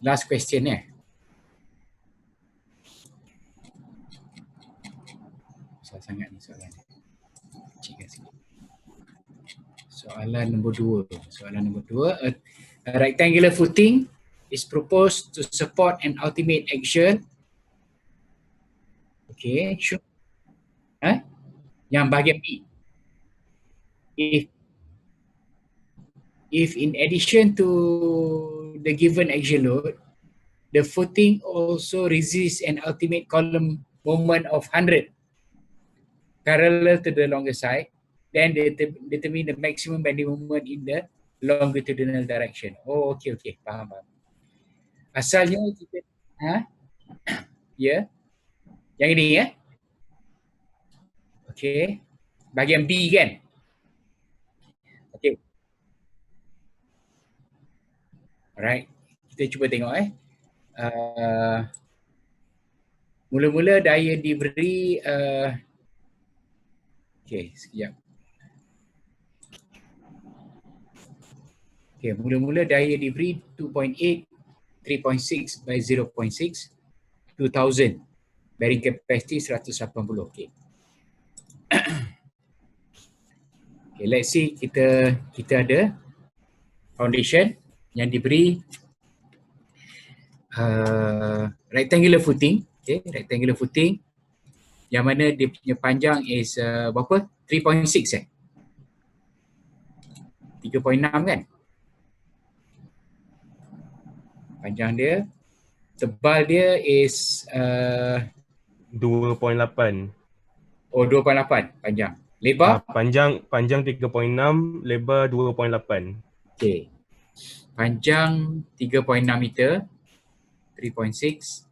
Last question Susah sangat ni soalan ni. Kecilkan sikit. Soalan nombor 2. A rectangular footing is proposed to support an ultimate action. Okay, sure. Yang bahagian B. If in addition to the given axial load, the footing also resists an ultimate column moment of 100 parallel to the longer side, then they determine the maximum bending moment in the longitudinal direction. Oh, okay, faham. Asalnya kita, ya, yang ini ya. Okay, bahagian B kan? Okay. Alright, kita cuba tengok mula-mula daya diberi sekejap. Okay, mula-mula daya diberi 2.8, 3.6 by 0.6, 2000. Bearing capacity 180. Okay. Okay, let's see kita ada foundation yang diberi rectangular footing. Okay, rectangular footing yang mana dia punya panjang is berapa? 3.6 3.6 kan? Panjang dia. Tebal dia is 2.8. Oh, 2.8 panjang. Lebar? Panjang 3.6, lebar 2.8. Okay. Panjang 3.6 meter. 3.6.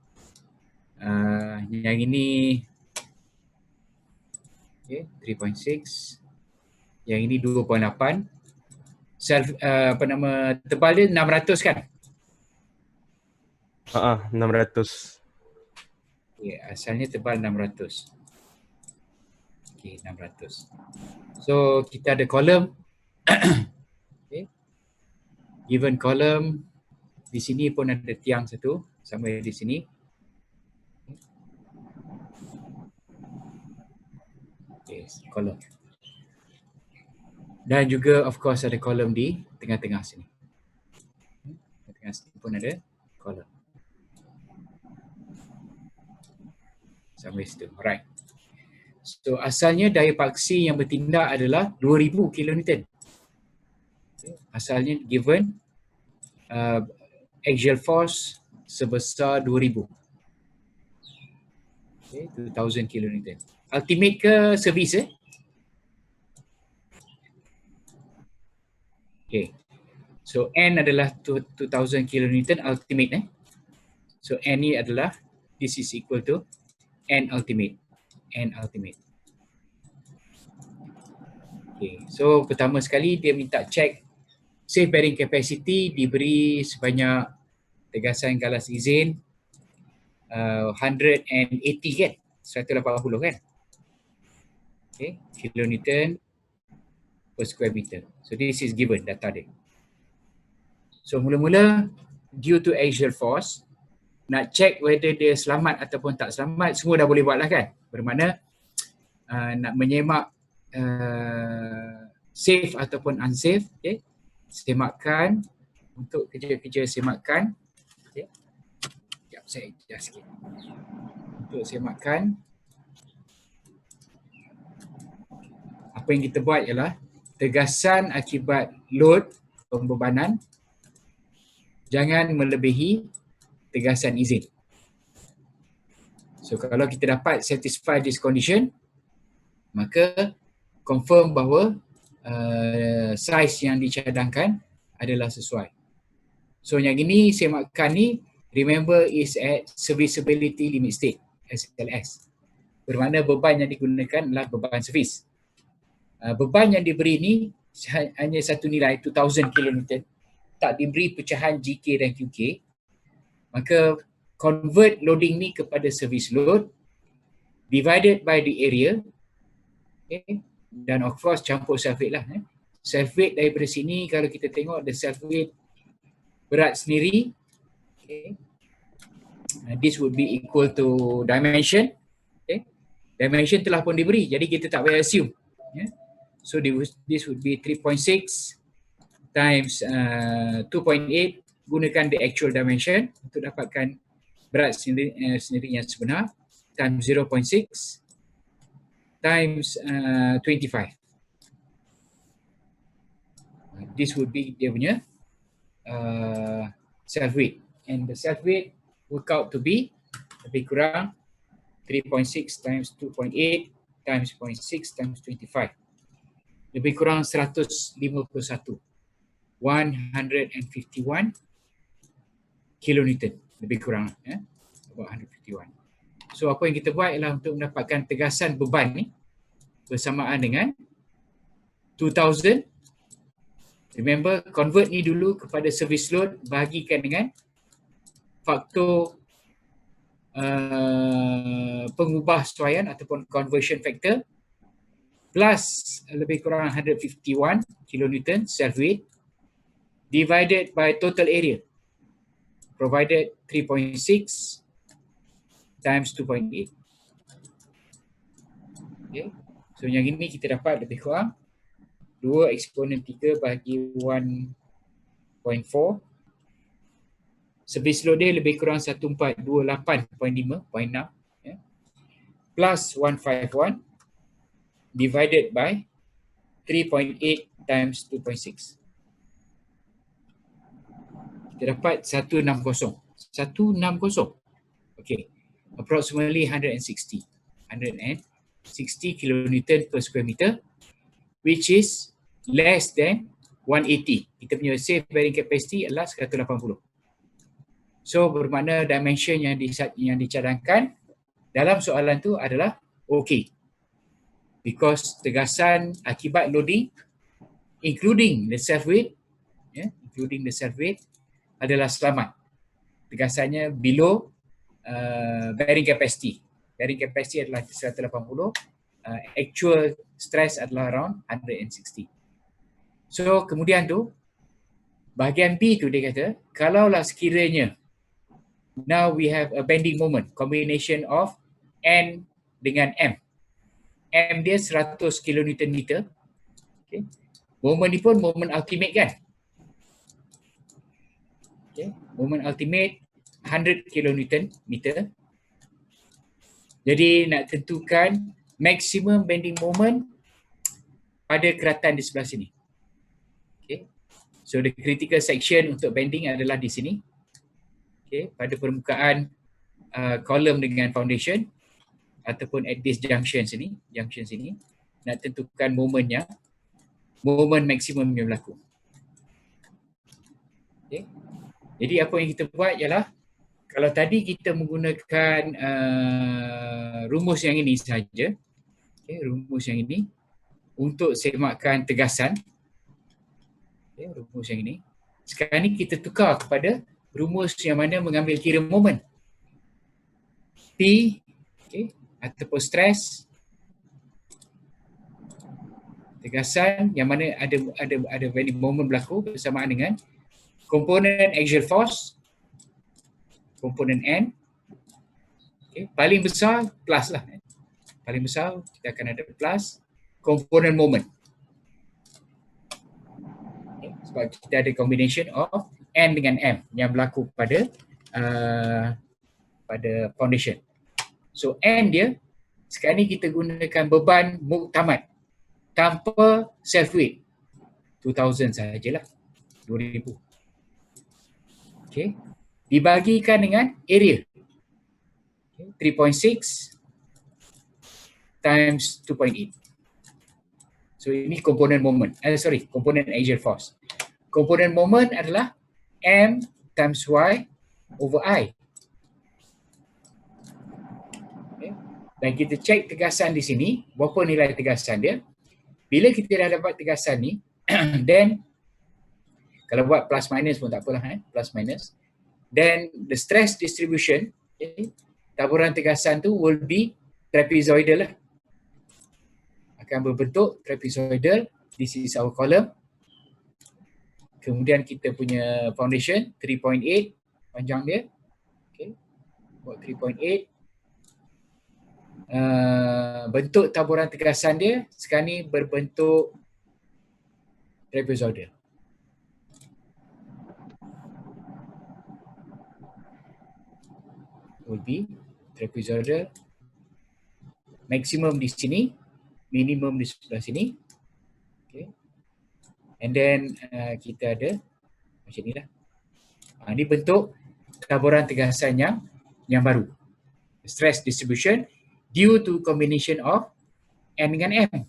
Yang ini okay, 3.6. Yang ini 2.8. Tebal dia 600 kan? 600. Okay, asalnya tebal 600. Okay, 600. So, kita ada column. Okay. Given column. Di sini pun ada tiang satu. Sama di sini. Okay, column. Dan juga of course ada column di tengah-tengah sini. Tengah sini pun ada column. Sampai situ. Alright. So asalnya daya paksi yang bertindak adalah 2000 kN. Asalnya given axial force sebesar 2000. Okay, 2000 kN. Ultimate ke service Okay. So N adalah 2000 kN ultimate So N ni adalah this is equal to N ultimate. Okay. So pertama sekali dia minta check safe bearing capacity diberi sebanyak tegasan galas izin 180 kan? 180 kan? Okay. Kilonewton per square meter. So this is given data dia. So mula-mula due to axial force nak check whether dia selamat ataupun tak selamat, semua dah boleh buat lah kan. Bermakna nak menyemak safe ataupun unsafe, okay. Semakkan untuk kerja-kerja semakkan. Okay. Sekejap saya adjust sikit. Untuk semakkan, apa yang kita buat ialah tegasan akibat load pembebanan jangan melebihi tegasan izin. So kalau kita dapat satisfy this condition, maka confirm bahawa size yang dicadangkan adalah sesuai. So yang ini semakkan ni remember is at serviceability limit state SLS. Bermakna beban yang digunakan adalah beban servis. Beban yang diberi ni hanya satu nilai 2000 kN, tak diberi pecahan GK dan QK. Maka convert loading ni kepada service load divided by the area, okay. Dan of course campur self weight lah. Self weight daripada sini kalau kita tengok ada self weight berat sendiri, Okay. This would be equal to dimension. Okay. Dimension telah pun diberi, jadi kita tak payah assume. Yeah. So this would be 3.6 times 2.8, gunakan the actual dimension untuk dapatkan berat sendiri yang sebenar, times 0.6 times 25. This would be dia punya self weight, and the self weight work out to be lebih kurang 3.6 times 2.8 times 0.6 times 25, lebih kurang 151, 151 kilonewton lebih kurang, about 151. So apa yang kita buat ialah untuk mendapatkan tegasan beban ni bersamaan dengan 2000. Remember, convert ni dulu kepada service load, bahagikan dengan faktor pengubah sesuaian ataupun conversion factor, plus lebih kurang 151 kilonewton self weight, divided by total area provided 3.6 times 2.8. Okay. So yang ini kita dapat lebih kurang 2 eksponen 3 bahagi 1.4. Service load dia lebih kurang 1428.5.6, yeah, plus 151 divided by 3.8 times 2.6. Kita dapat 160. 160. Okay. Approximately 160 kilonewton per square meter, which is less than 180. Kita punya safe bearing capacity adalah 180. So bermakna dimension yang dicadangkan dalam soalan tu adalah okay, because tegasan akibat loading including the self weight, adalah selamat. Tegasannya below bearing capacity. Bearing capacity adalah 180, actual stress adalah around 160. So kemudian tu bahagian B tu dia kata, kalaulah sekiranya now we have a bending moment, combination of N dengan M. M dia 100 kilonewton meter. Okay. Moment ni pun moment ultimate kan? Okay. Moment ultimate 100 kilonewton meter. Jadi nak tentukan maximum bending moment pada keratan di sebelah sini. Okay. So the critical section untuk bending adalah di sini. Okay. Pada permukaan column dengan foundation ataupun at this junction sini, nak tentukan momennya, moment maksimum yang berlaku. Okay. Jadi apa yang kita buat ialah, kalau tadi kita menggunakan rumus yang ini saja, okay, rumus yang ini untuk semakkan tegasan, okay, rumus yang ini, sekarang ni kita tukar kepada rumus yang mana mengambil kira moment P, okay, ataupun stress, tegasan yang mana ada bending moment berlaku bersamaan dengan komponen axial force, komponen N, okay, paling besar plus lah, paling besar kita akan ada plus komponen moment, okay, sebab kita ada combination of N dengan M yang berlaku pada foundation. So N dia sekarang ni kita gunakan beban muktamad tanpa self weight 2000 sajalah, 2000. Okay. Dibagikan dengan area, okay, 3.6 times 2.8. So ini komponen moment, komponen axial force. Komponen moment adalah M times Y over I. Okay. Dan kita cek tegasan di sini, berapa nilai tegasan dia. Bila kita dah dapat tegasan ni, then kalau buat plus minus pun tak apalah, plus minus. Then the stress distribution, okay, taburan tegasan tu will be trapezoidal lah. Akan berbentuk trapezoidal. This is our column. Kemudian kita punya foundation 3.8 panjang dia. Okay. Buat 3.8. Bentuk taburan tegasan dia sekarang ni berbentuk trapezoidal. Will be trapezoidal. Maksimum di sini, minimum di sebelah sini. Okay. And then kita ada macam ni lah. Ini bentuk taburan tegasan yang baru. Stress distribution due to combination of N dengan M.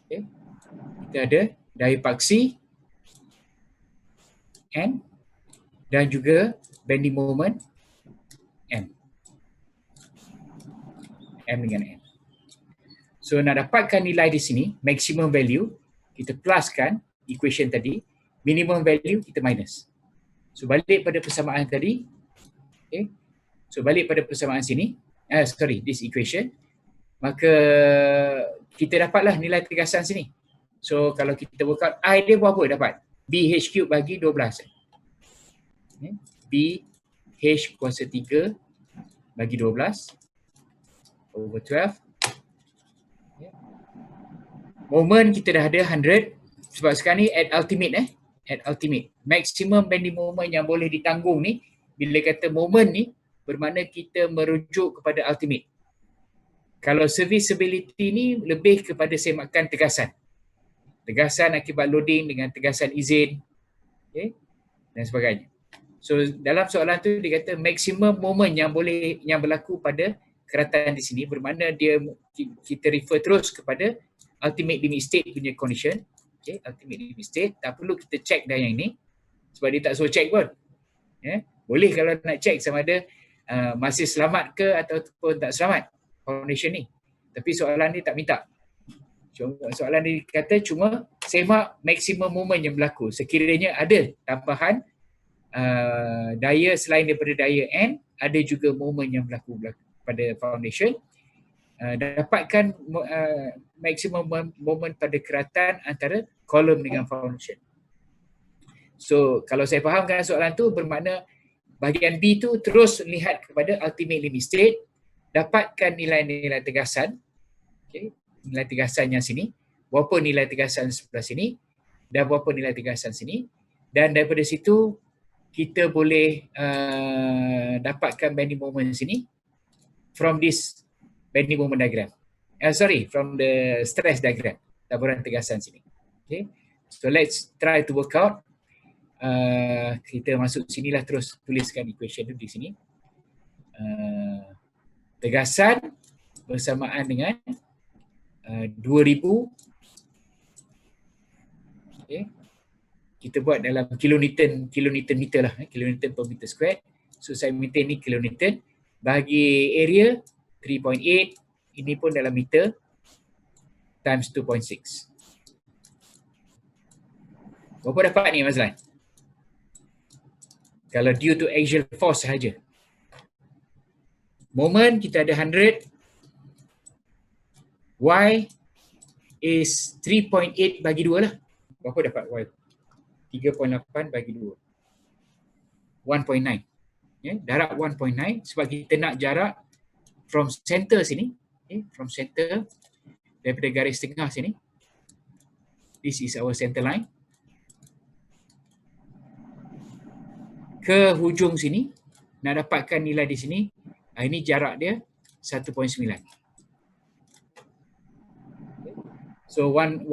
Okay. Kita ada daya paksi N dan juga bending moment M. M dengan N. So nak dapatkan nilai di sini, maximum value, kita pluskan equation tadi, minimum value kita minus. So balik pada persamaan tadi, okay. So balik pada persamaan sini, this equation, maka kita dapatlah nilai tegasan sini. So kalau kita work out, I dia berapa dapat? BH³ bagi 12. Okay. BH kuasa 3 bagi 12 over 12. Okay. Moment kita dah ada 100 sebab sekarang ni at ultimate at ultimate. Maximum bending moment yang boleh ditanggung ni, bila kata moment ni bermakna kita merujuk kepada ultimate. Kalau serviceability ni lebih kepada semakan tegasan. Tegasan akibat loading dengan tegasan izin, okay, dan sebagainya. So dalam soalan tu dia kata maximum moment yang berlaku pada keratan di sini bermakna kita refer terus kepada ultimate limit state punya condition. Okay, ultimate limit state, tak perlu kita check dah yang ni sebab dia tak suruh check pun. Boleh kalau nak check sama ada masih selamat ke ataupun tak selamat foundation ni. Tapi soalan ni tak minta. Soalan ni kata cuma semak maksimum moment yang berlaku. Sekiranya ada tambahan daya selain daripada daya N, ada juga moment yang berlaku pada foundation. Dapatkan maksimum moment pada keratan antara kolom dengan foundation. So kalau saya fahamkan soalan tu bermakna bahagian B tu terus lihat kepada ultimate limit state, dapatkan nilai-nilai tegasan, okay, nilai tegasan yang sini, berapa nilai tegasan sebelah sini dan berapa nilai tegasan sini, dan daripada situ kita boleh dapatkan bending moment sini from this bending moment diagram. From the stress diagram, taburan tegasan sini. Okay. So let's try to work out. Kita masuk sinilah, terus tuliskan equation tu di sini. Tegasan bersamaan dengan 2000. Okay. Kita buat dalam kilonewton meter lah, kilonewton per meter squared. So saya maintain ni kilonewton bagi area 3.8, ini pun dalam meter, times 2.6. Berapa dapat ni Mas Lan? Kalau due to axial force sahaja. Moment kita ada 100. Y is 3.8 bagi 2 lah. Berapa dapat Y? 3.8 bagi 2. 1.9. Yeah, darab 1.9 sebab kita nak jarak from center sini, okay, from center daripada garis tengah sini. This is our center line. Ke hujung sini, nak dapatkan nilai di sini, ini jarak dia 1.9. So 100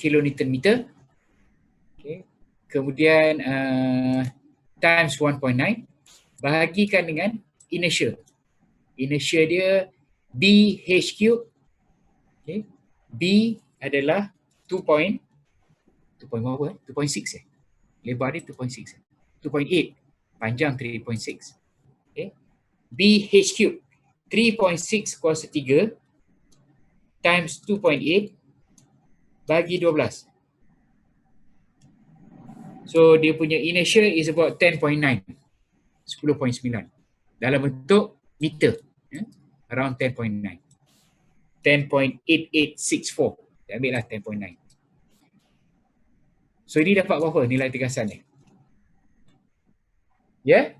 kilonewton meter. Okay. Kemudian times 1.9 bahagikan dengan inertia. Inertia dia BH³. Okay. B adalah 2.6 lebar dia 2.6. 2.8, panjang 3.6. Okay. BH³ 3.6 kuasa 3 times 2.8 bagi 12. So dia punya inertia is about 10.9. 10.9 dalam bentuk meter, around 10.9. 10.8864. Saya ambil lah 10.9. So ini dapat berapa nilai tegasan ni? Ya?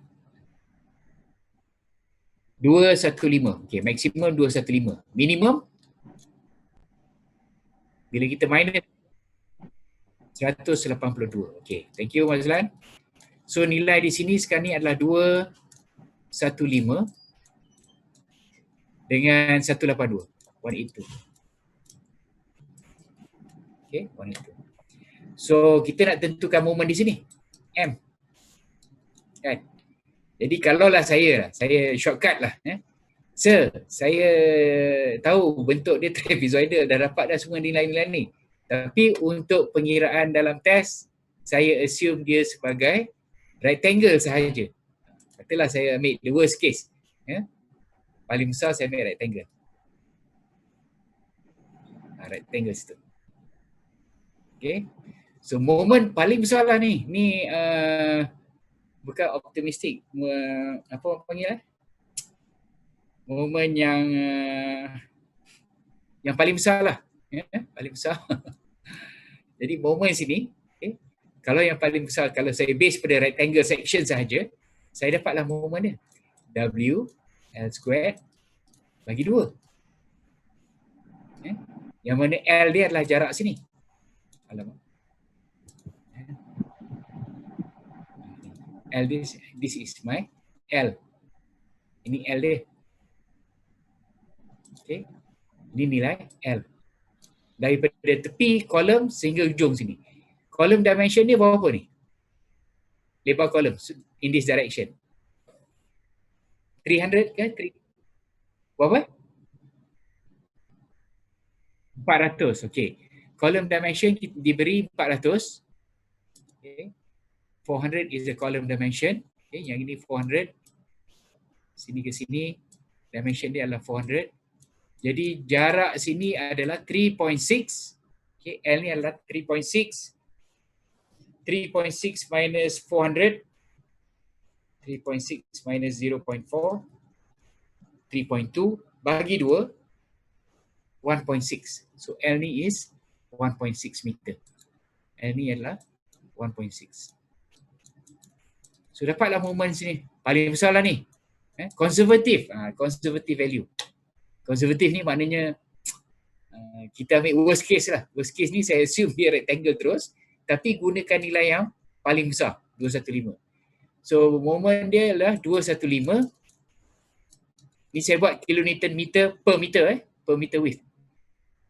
215. Okey, maksimum 215. Minimum bila kita minus 182. Okey, thank you Mazlan. So nilai di sini sekarang ni adalah 215 dengan 182. 182. Okey, 182. So kita nak tentukan moment di sini. M. Kan? Jadi kalaulah saya shortcut lah. Sir, saya tahu bentuk dia trapezoidal, dah dapat dah semua nilai-nilai ni. Tapi untuk pengiraan dalam test, saya assume dia sebagai rectangle sahaja. Katalah saya ambil the worst case. Paling besar saya ambil rectangle. Rectangle situ. Okay. So moment paling besar lah ni. Ni bukan optimistik. Apa orang panggil moment yang paling besar lah. Paling besar. Jadi moment sini, kalau yang paling besar, kalau saya base pada rectangle section sahaja, saya dapatlah moment dia. W L squared bagi 2. Yang mana L dia adalah jarak sini. Alamak. L this is my L. Ini L dia. Okay. Ini nilai L. Daripada tepi kolom sehingga ujung sini. Kolom dimension dia berapa ni? Lebar kolom in this direction. 300 kan? Berapa? 400. Okey. Column dimension diberi 400. Okay. 400 is the column dimension. Okay. Yang ini 400. Sini ke sini. Dimension dia adalah 400. Jadi jarak sini adalah 3.6. Okay. L ni adalah 3.6. 3.6 minus 400. 3.6 minus 0.4. 3.2 bagi 2. 1.6. So L ni is 1.6 meter. L ni adalah 1.6. So dapatlah moment sini. Paling besar lah ni. Konservatif. Konservatif value. Konservatif ni maknanya kita ambil worst case lah. Worst case ni saya assume dia rectangle terus. Tapi gunakan nilai yang paling besar. 215. So moment dia adalah 215. Ni saya buat kilonewton meter per meter. Per meter width.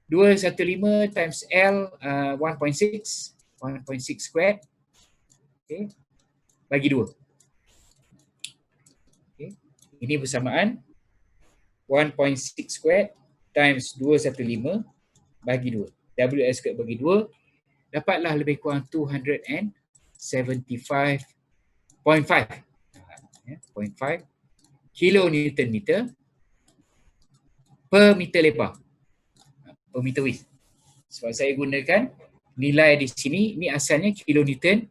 215 times L 1.6. 1.6 squared. Okay. Bagi 2. Okay. Ini bersamaan 1.6 squared times 215 bagi 2. WL squared bagi 2. Dapatlah lebih kurang 275.5 kilonewton meter per meter lebar. Per meter width. Sebab saya gunakan nilai di sini, ni asalnya kilonewton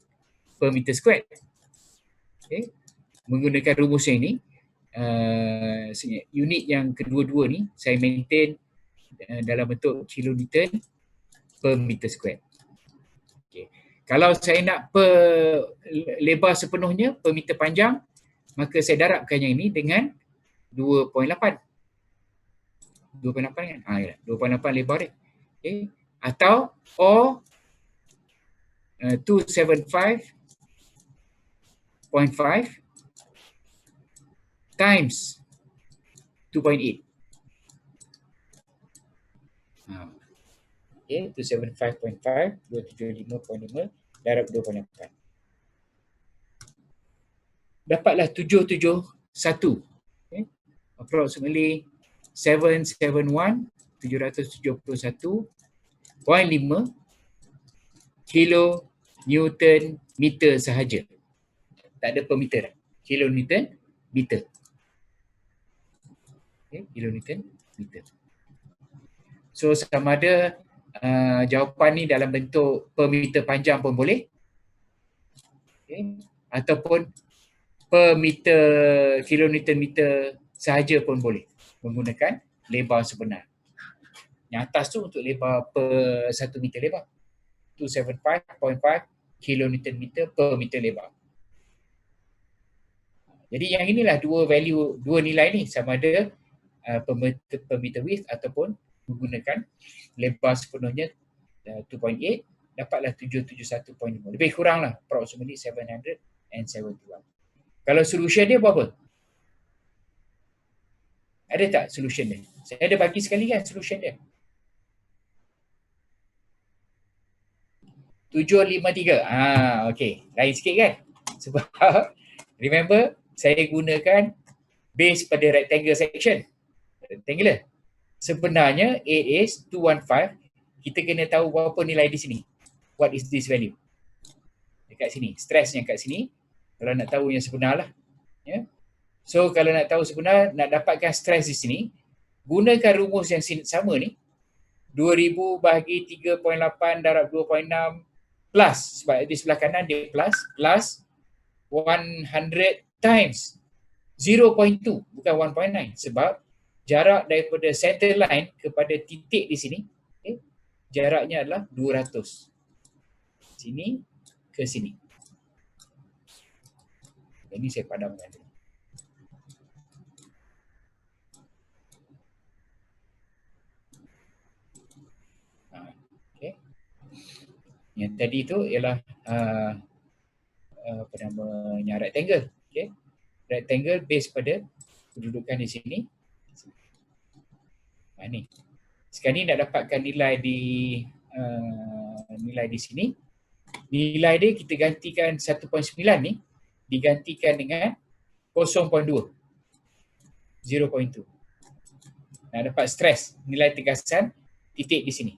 per meter squared. Okay. Menggunakan rumus yang ini, unit yang kedua-dua ni saya maintain dalam bentuk kilonewton per meter squared. Okay. Kalau saya nak per lebar sepenuhnya, per meter panjang, maka saya darabkan yang ini dengan 2.8. 2.8 kan? Ya, 2.8 lebar dia. Okay. Atau 275.5 times 2.8. Okay, 275.5, 275.5 darab 2.8. Dapatlah 771. Okay. Approximately 771.5 kilo Newton meter sahaja. Tak ada per meter. Kilo Newton meter. Okay, kilo Newton meter. So sama ada jawapan ni dalam bentuk per meter panjang pun boleh. Okay. Ataupun per meter kilo Newton meter sahaja pun boleh menggunakan lebar sebenar. Yang atas tu untuk lebar per 1 meter lebar. 275.5 kilo Newton meter per meter lebar. Jadi yang inilah dua nilai ni, sama ada per meter width ataupun menggunakan lebar sepenuhnya 2.8, dapatlah 771.5. Lebih kurang lah approximately 771. Kalau solution dia berapa? Ada tak solution dia? Saya ada bagi sekali kan solution dia. 753. Okey. Lain sikit kan? Sebab remember saya gunakan base pada rectangle section. Rectangular. Sebenarnya it is 215. Kita kena tahu berapa nilai di sini. What is this value? Dekat sini. Stressnya kat sini. Kalau nak tahu yang sebenar lah. Ya. So kalau nak tahu sebenar, nak dapatkan stress di sini, gunakan rumus yang sama ni. 2000 bahagi 3.8 darab 2.6 plus, sebab di sebelah kanan dia plus 100 times 0.2, bukan 1.9, sebab jarak daripada center line kepada titik di sini, okay, jaraknya adalah 200. Sini ke sini. Ini saya padamkan dulu. Okay. Yang tadi itu ialah apa namanya, rectangle. Okay. Rectangle base pada kedudukan di sini. Ni. Sekarang ni nak dapatkan nilai di sini. Nilai dia kita gantikan 1.9 ni digantikan dengan 0.2. 0.2. Nak dapat stres, nilai tegasan titik di sini.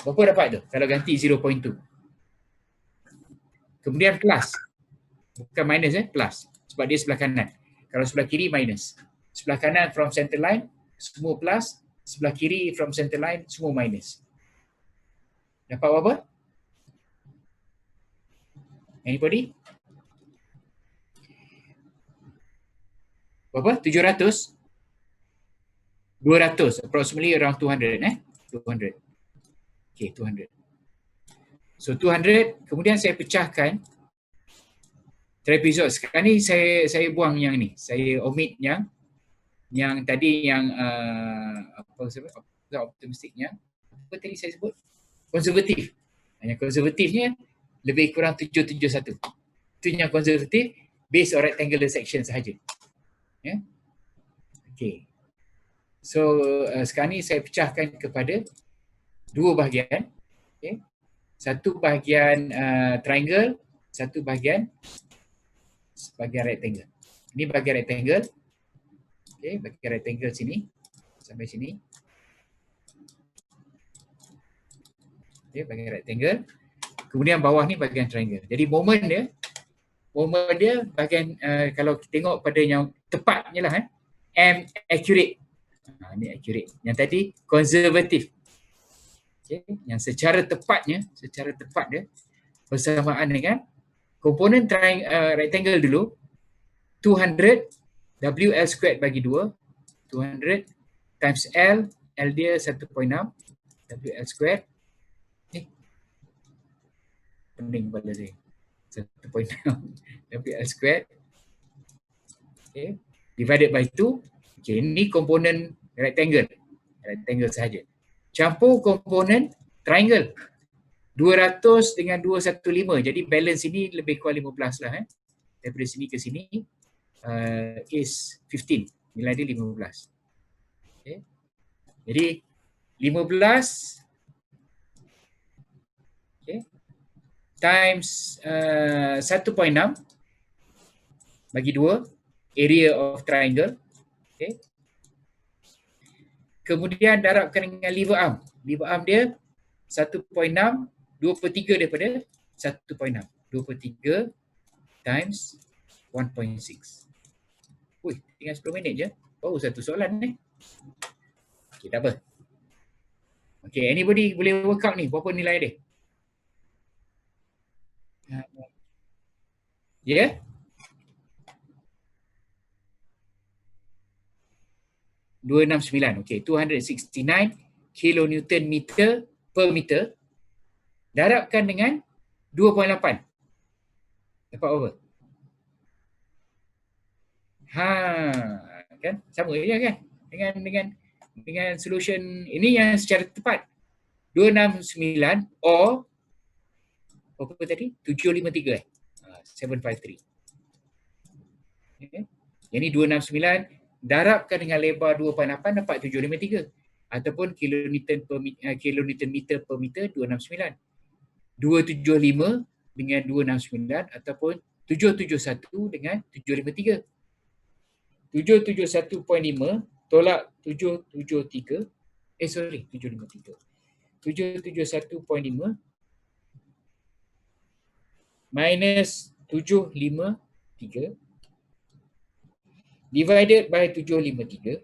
Berapa dapat tu kalau ganti 0.2? Kemudian plus. Bukan minus, plus. Sebab dia sebelah kanan. Kalau sebelah kiri minus. Sebelah kanan from center line semua plus, sebelah kiri from center line semua minus. Dapat berapa? Anybody? Berapa? 700? 200, approximately around 200, 200. Okay, 200. So 200, kemudian saya pecahkan trapezoid. Sekarang ni saya buang yang ni. Saya omit yang tadi yang optimistiknya. Apa tadi saya sebut? Konservatif. Yang konservatifnya lebih kurang 771. Itu yang konservatif based on rectangular section sahaja. Ya. Okay. So sekarang ni saya pecahkan kepada dua bahagian. Okay. Satu bahagian triangle, satu bahagian rectangle. Ini bahagian rectangle. Okay, bahagian rectangle sini sampai sini. Okay, bahagian rectangle. Kemudian bawah ni bahagian triangle. Jadi moment dia bahagian kalau kita tengok pada yang tepatnya lah M accurate. Ni accurate. Yang tadi konservatif. Okay. Yang secara tepat dia bersamaan dengan komponen rectangle dulu 200 WL squared bagi 2, 200 times L dia 1.6 WL squared. Pening kepala saya. 1.6 WL squared. Okay. Divided by 2. Okay, ini komponen rectangle sahaja. Campur komponen triangle 200 dengan 215, jadi balance ini lebih kurang 15 lah daripada sini ke sini is 15, nilai dia 15. Okay. Jadi 15 okay, times 1.6 bagi 2 area of triangle. Okay. Kemudian darabkan dengan lever arm. Lever arm dia 1.6, 2/3 daripada 1.6. 2/3 times 1.6. Ui, tinggal 10 minit je. Baru satu soalan ni. Okay, tak apa. Okay, anybody boleh work out ni? Berapa nilai dia? Ya? Yeah? Okay, 269 kilonewton meter per meter. Darabkan dengan 2.8. Dapat apa? Kan sama je kan dengan solution ini yang secara tepat 269 or apa tadi 753 753. Okay. Jadi 269 darabkan dengan lebar 2.8 dapat 753 ataupun kilonewton meter per meter 269. 275 dengan 269 ataupun 771 dengan 753. 771.5 tolak 773 753. 771.5 minus 753 divided by 753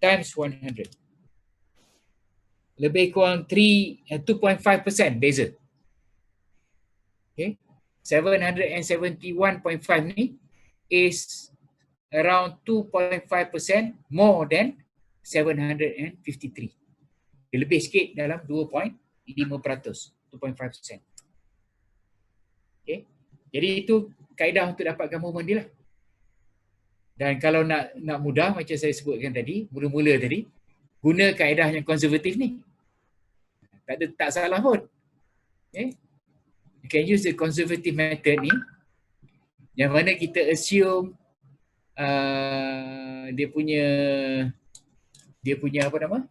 times 100. Lebih kurang 2.5% beza. Okay. 771.5 ni is around 2.5% more than 753. Dia lebih sikit dalam 2.5%. 2.5%. Okay. Jadi itu kaedah untuk dapatkan moment dia lah. Dan kalau nak mudah macam saya sebutkan tadi, mula-mula tadi, guna kaedah yang konservatif ni. Tak salah pun. Okay. You can use the conservative method ni yang mana kita assume dia punya apa nama?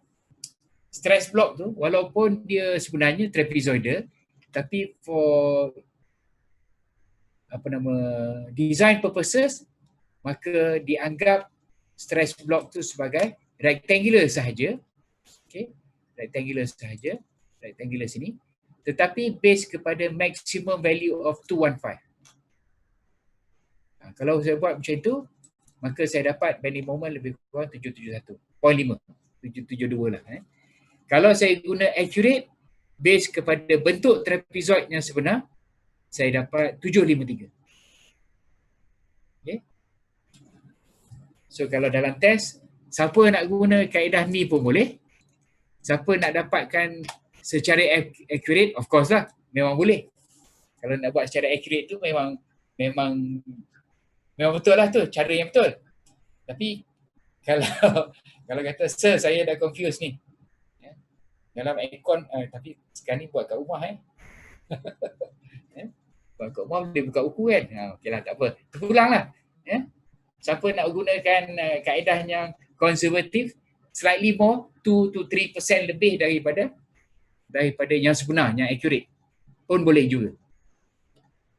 Stress block tu walaupun dia sebenarnya trapezoidal tapi for design purposes maka dianggap stress block tu sebagai rectangular sahaja. Okey, rectangular sini. Tetapi base kepada maximum value of 215. Kalau saya buat macam tu, maka saya dapat bending moment lebih kurang 771.5. 772 lah. Kalau saya guna accurate base kepada bentuk trapezoid yang sebenar, saya dapat 753. Okay. So kalau dalam test, siapa nak guna kaedah ni pun boleh. Siapa nak dapatkan secara accurate, of course lah, memang boleh. Kalau nak buat secara accurate tu memang betul lah tu, cara yang betul. Tapi kalau kata, sir saya dah confused ni. Dalam aircon, tapi sekarang ni buat kat rumah buat kat rumah boleh buka buku kan. Okey lah, tak apa. Terulang lah. Siapa nak gunakan kaedah yang konservatif, slightly more, 2 to 3% lebih daripada yang sebenar, yang accurate pun boleh juga.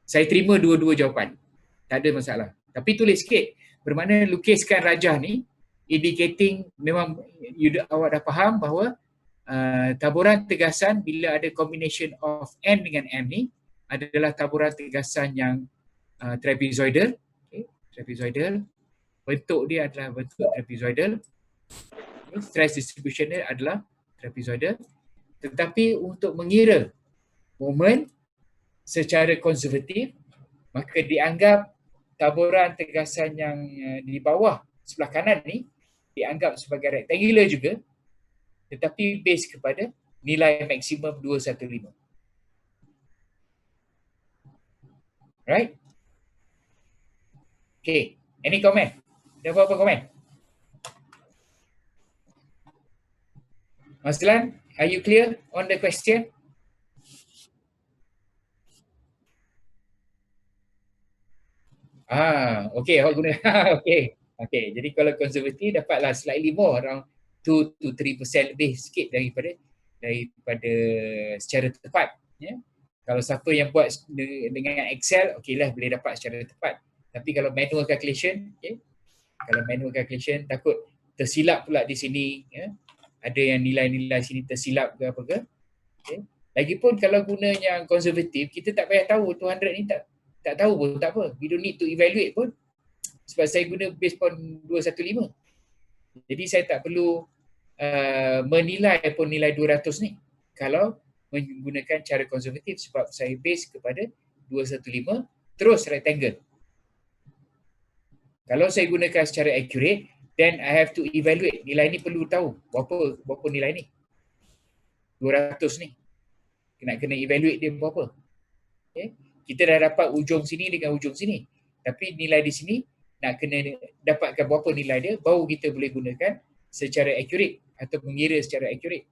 Saya terima dua-dua jawapan. Tak ada masalah. Tapi tulis sikit. Bermakna lukiskan rajah ni indicating memang awak dah faham bahawa taburan tegasan bila ada combination of N dengan M ni adalah taburan tegasan yang trapezoidal. Okay. Trapezoidal. Bentuk dia adalah bentuk trapezoidal. Stress distribution dia adalah trapezoidal. Tetapi untuk mengira moment secara konservatif, maka dianggap taburan tegasan yang di bawah sebelah kanan ni dianggap sebagai rectangular juga, tetapi base kepada nilai maksimum 215. Right? Okay. Any comment? Ada apa-apa komen? Mas Dilan, are you clear on the question? Okay, awak guna. Okay. Jadi kalau konservatif dapatlah slightly more, around 2 to 3% lebih sikit daripada secara tepat. Ya. Kalau siapa yang buat dengan Excel, okeylah boleh dapat secara tepat. Tapi kalau manual calculation, kalau manual calculation takut tersilap pula di sini, ada yang nilai-nilai sini tersilap ke apa ke. Lagipun kalau guna yang konservatif, kita tak payah tahu 200 ni tak tahu pun tak apa. We don't need to evaluate pun. Sebab saya guna based on 215. Jadi saya tak perlu menilai pun nilai 200 ni. Kalau menggunakan cara konservatif sebab saya base kepada 215 terus rectangle. Kalau saya gunakan secara accurate, then I have to evaluate. Nilai ni perlu tahu berapa nilai ni. 200 ni. Kena evaluate dia berapa. Okay. Kita dah dapat ujung sini dengan ujung sini. Tapi nilai di sini nak kena dapatkan berapa nilai dia, baru kita boleh gunakan secara accurate atau mengira secara accurate.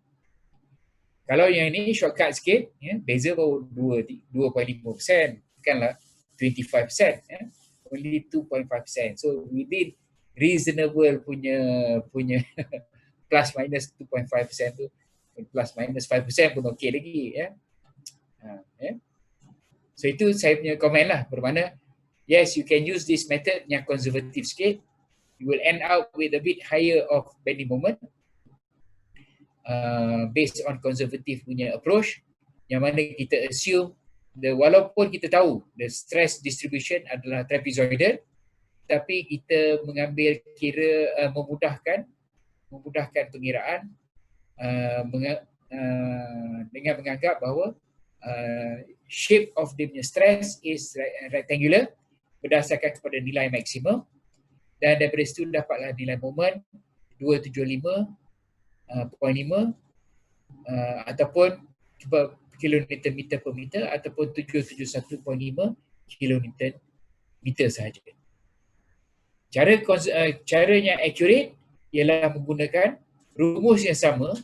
Kalau yang ini shortcut sikit, beza baru 2.5%, bukanlah 25%, only 2.5%. So within reasonable punya plus minus 2.5% tu, plus minus 5% pun okey lagi, So itu saya punya komen lah, bermakna yes, you can use this method yang konservatif sikit. You will end up with a bit higher of bending moment based on konservatif punya approach, yang mana kita assume walaupun kita tahu the stress distribution adalah trapezoidal, tapi kita mengambil kira memudahkan pengiraan dengan menganggap bahawa shape of the stress is rectangular berdasarkan kepada nilai maksimum, dan daripada situ dapatlah nilai moment 275.5 ataupun kilonewton meter per meter ataupun 771.5 kilonewton meter sahaja. Caranya accurate ialah menggunakan rumus yang sama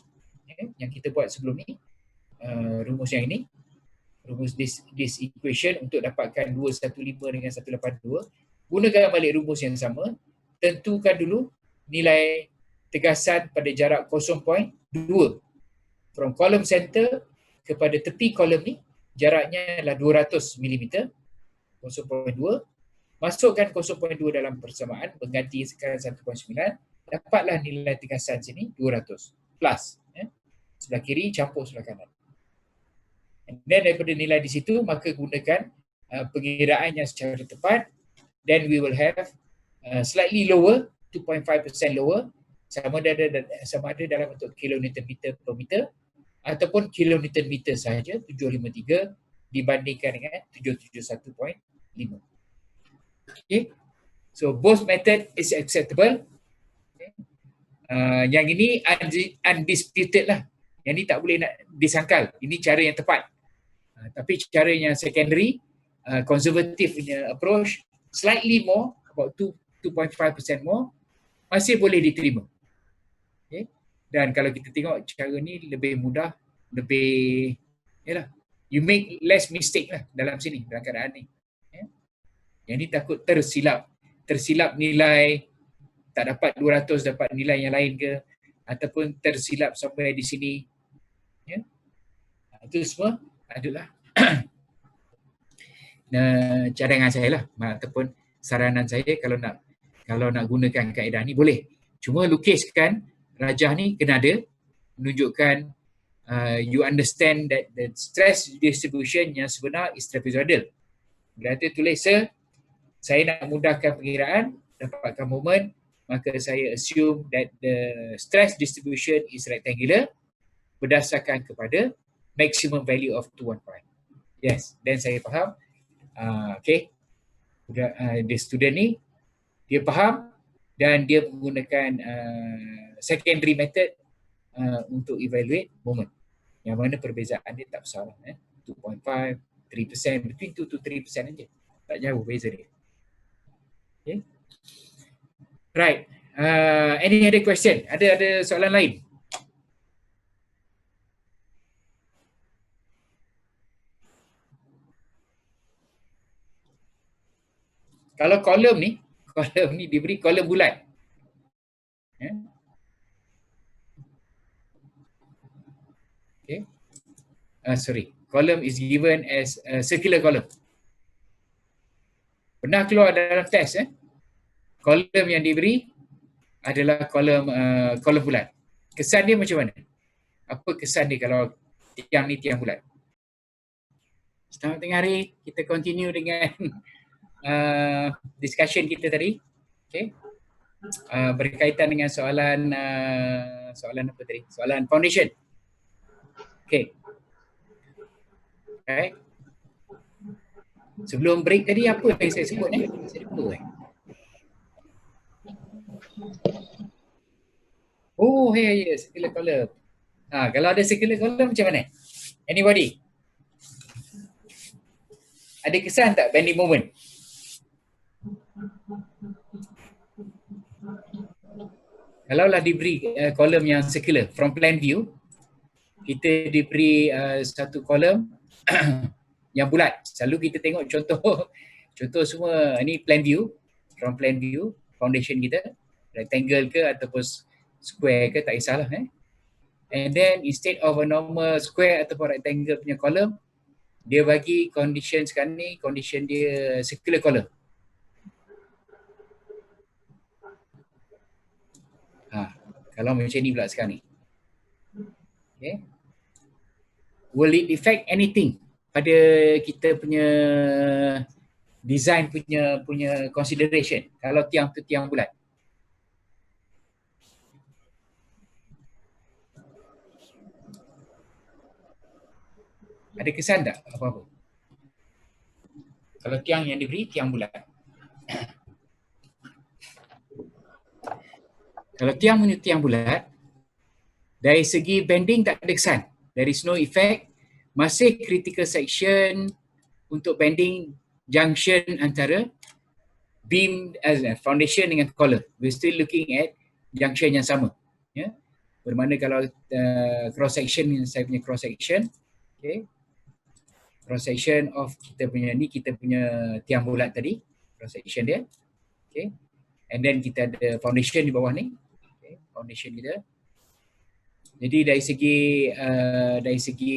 yang kita buat sebelum ni, rumus yang ini, rumus this equation untuk dapatkan 215 dengan 182. Gunakan balik rumus yang sama, tentukan dulu nilai tegasan pada jarak 0.2 from column center kepada tepi kolom ni, jaraknya adalah 200 mm, 0.2. Masukkan 0.2 dalam persamaan, mengganti sekarang 1.9, dapatlah nilai tegasan sini 200 plus. Sebelah kiri campur sebelah kanan. Dan daripada nilai di situ, maka gunakan pengiraan yang secara tepat, then we will have slightly lower, 2.5% lower, sama ada dalam bentuk kilonewton meter per meter ataupun kilonewton meter sahaja, 753 dibandingkan dengan 771.5. Okay. So both method is acceptable. Okay. Yang ini undisputed lah. Yang ni tak boleh nak disangkal. Ini cara yang tepat. Tapi cara yang secondary, conservative punya approach, slightly more, about 2.5% more, masih boleh diterima. Okay. Dan kalau kita tengok cara ni lebih mudah, lebih, you make less mistake lah dalam sini, dalam keadaan ni. Yang ni takut tersilap nilai, tak dapat 200, dapat nilai yang lain ke, ataupun tersilap sampai di sini. Itu semua adalah cadangan saya lah, ataupun saranan saya kalau nak gunakan kaedah ni boleh. Cuma lukiskan rajah ni kena ada, menunjukkan you understand that the stress distribution yang sebenar is trapezoidal. Bila tu tulis saya nak mudahkan pengiraan, dapatkan moment, maka saya assume that the stress distribution is rectangular berdasarkan kepada maximum value of 215. Yes, then saya faham. Okay, the student ni dia faham dan dia menggunakan secondary method untuk evaluate moment, yang mana perbezaan dia tak besar, 2.5, 3%, between 2 to 3% saja, tak jauh beza dia. Okay. Right. Any other question? Ada soalan lain? Kalau kolom ni diberi kolom bulat. Okay. Sorry. Column is given as a circular column. Pernah keluar dalam test, kolom yang diberi adalah kolom bulat. Kesan dia macam mana? Apa kesan dia kalau tiang ni tiang bulat? Selamat tengah hari. Kita continue dengan discussion kita tadi. Okay. Berkaitan dengan soalan apa tadi? Soalan foundation. Okay. Alright. Sebelum break tadi apa yang saya sebut ni? Saya lupa. Oh, yeah, circular column. Kalau ada circular column macam mana? Anybody? Ada kesan tak bending moment? Kalaulah diberi kolom yang circular from plan view, kita diberi satu kolom yang bulat. Selalu kita tengok contoh semua ni plan view, from plan view foundation kita, rectangle ke ataupun square ke tak kisahlah And then instead of a normal square ataupun rectangle punya column, dia bagi condition sekarang ni, condition dia circular column. Kalau macam ni pula sekarang ni. Okay. Will it affect anything pada kita punya design punya consideration kalau tiang tu tiang bulat? Ada kesan tak apa-apa? Kalau tiang yang diberi tiang bulat. Kalau tiang punya tiang bulat, dari segi bending tak ada kesan. There is no effect. Masih critical section untuk bending junction antara beam foundation dengan column. We're still looking at junction yang sama. Bermakna kalau cross section, saya punya cross section, okay, cross section of kita punya tiang bulat tadi, cross section dia, okay, and then kita ada foundation di bawah ni, okay, foundation kita. Jadi dari segi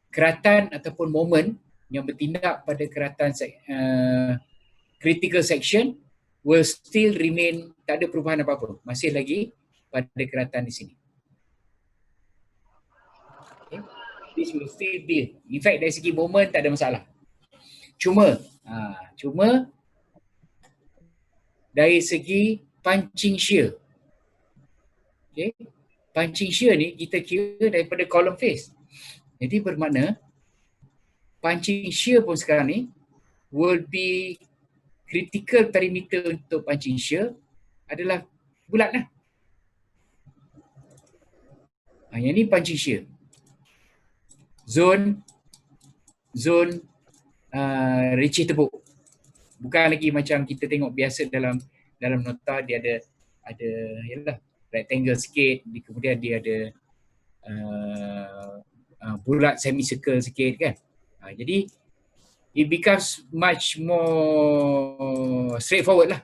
keratan ataupun moment yang bertindak pada keratan critical section will still remain, tak ada perubahan apa-apa, masih lagi pada keratan di sini. Okay. This will still be, in fact dari segi moment tak ada masalah. Cuma dari segi punching shear, okay, punching shear ni kita kira daripada column face. Jadi bermakna punching shear pun sekarang ni will be critical perimeter untuk punching shear adalah bulat lah. Yang ni punching shear. Zone receh tepuk. Bukan lagi macam kita tengok biasa dalam nota dia ada yalah rectangle sikit, kemudian dia ada bulat semicircle sikit kan. Jadi it becomes much more straightforward lah.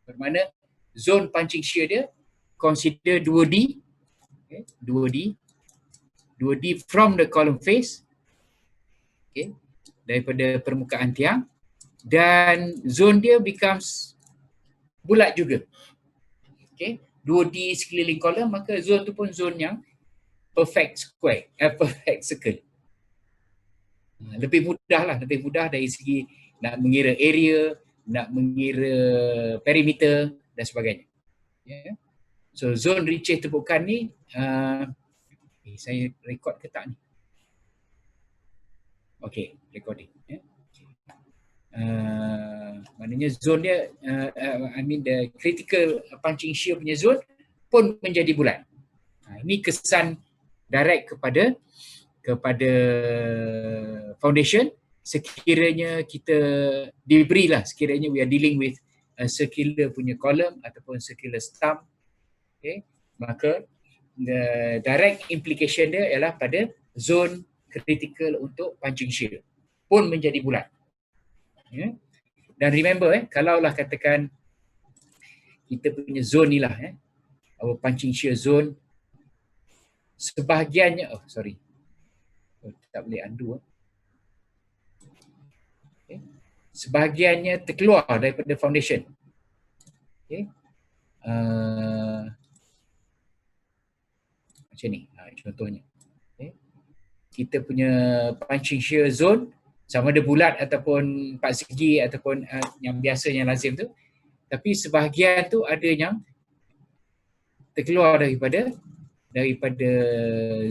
Bermakna zone punching shear dia consider 2D, okay, 2D from the column face, okay, daripada permukaan tiang, dan zone dia becomes bulat juga. Okay, 2D sekeliling kolom, maka zone tu pun zone yang perfect square, perfect circle. Lebih mudah dari segi nak mengira area, nak mengira perimeter dan sebagainya. Yeah. So zone receh tepukan ni, saya record ke tak ni? Okay, recording. Maknanya zone dia, the critical punching shear punya zone pun menjadi bulat. Ini kesan direct kepada foundation sekiranya kita diberilah, sekiranya we are dealing with a circular punya column ataupun circular stump, okay, maka the direct implication dia ialah pada zone critical untuk punching shear pun menjadi bulat. Yeah. Dan remember kalaulah katakan kita punya zone ni lah, our punching shear zone, sebahagiannya, tak boleh undo. Okay. Sebahagiannya terkeluar daripada foundation. Okay. Macam ni contohnya. Okay. Kita punya punching shear zone sama ada bulat ataupun empat segi ataupun yang biasa yang lazim tu, tapi sebahagian tu ada yang terkeluar daripada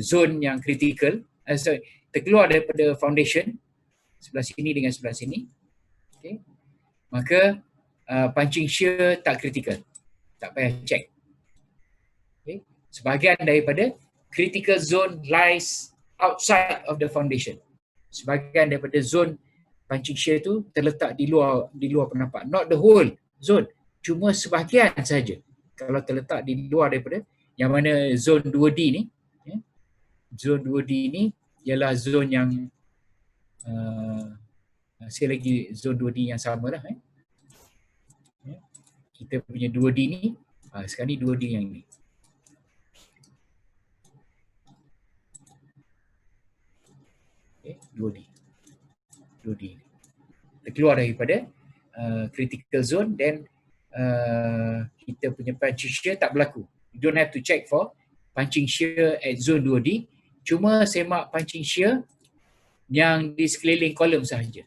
zone yang critical, terkeluar daripada foundation sebelah sini dengan sebelah sini, okay, maka punching shear tak critical, tak payah check. Okay. Sebahagian daripada critical zone lies outside of the foundation. Sebahagian daripada zone punching shear tu terletak di luar penampak, not the whole zone, cuma sebahagian saja. kalau terletak di luar daripada yang mana zon 2D ni, ya, zon 2D ni ialah zon yang sekali lagi zon 2D yang sama lah. Ya. Kita punya 2D ni, sekarang ni 2D yang ni. Okay, 2D. 2D. Kita keluar daripada critical zone, then kita punya punching shear tak berlaku. You don't have to check for punching shear at zone 2D. Cuma semak punching shear yang di sekeliling kolom sahaja.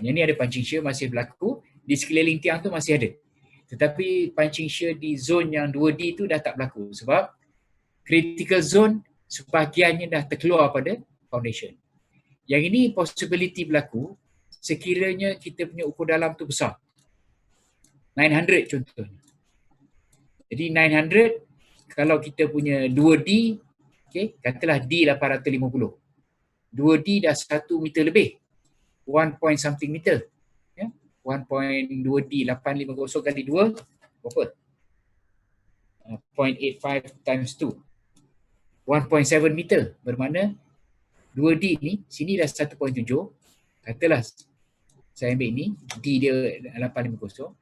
Yang ni ada punching shear masih berlaku, di sekeliling tiang tu masih ada. Tetapi punching shear di zone yang 2D tu dah tak berlaku sebab critical zone sebahagiannya dah terkeluar pada foundation. Yang ini possibility berlaku sekiranya kita punya ukur dalam tu besar. 900 contohnya. Jadi 900 kalau kita punya 2D, okay, katalah D 850. 2D dah 1 meter lebih. 1 point something meter. Ya? 1.2D 850 kali 2 berapa? 0.85 times 2. 1.7 meter. Bermakna 2D ni, sini dah 1.7. Katalah saya ambil ni, D dia 850.